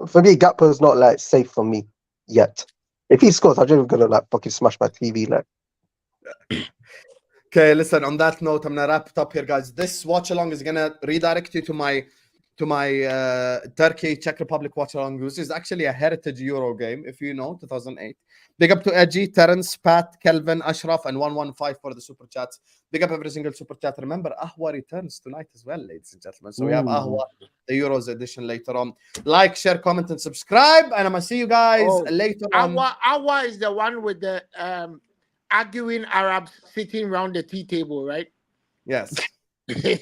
for me, Gakpo is not like safe for me yet. If he scores, I'm just gonna like fucking smash my TV. Like, okay, listen. On that note, I'm gonna wrap it up here, guys. This watch along is gonna redirect you to my Turkey Czech Republic watch along. This is actually a heritage Euro game, if you know, 2008. Big up to Edgy, Terence, Pat, Kelvin, Ashraf, and 115 for the super chats. Big up every single super chat. Remember, Ahwa returns tonight as well, ladies and gentlemen. So we have Ahwa, the Euros edition later on. Like, share, comment, and subscribe. And I'm gonna see you guys later on. Ahwa is the one with the arguing Arabs sitting around the tea table, right? Yes. That's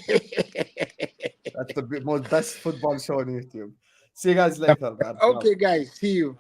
the most best football show on YouTube. See you guys later, man. Okay, guys. See you.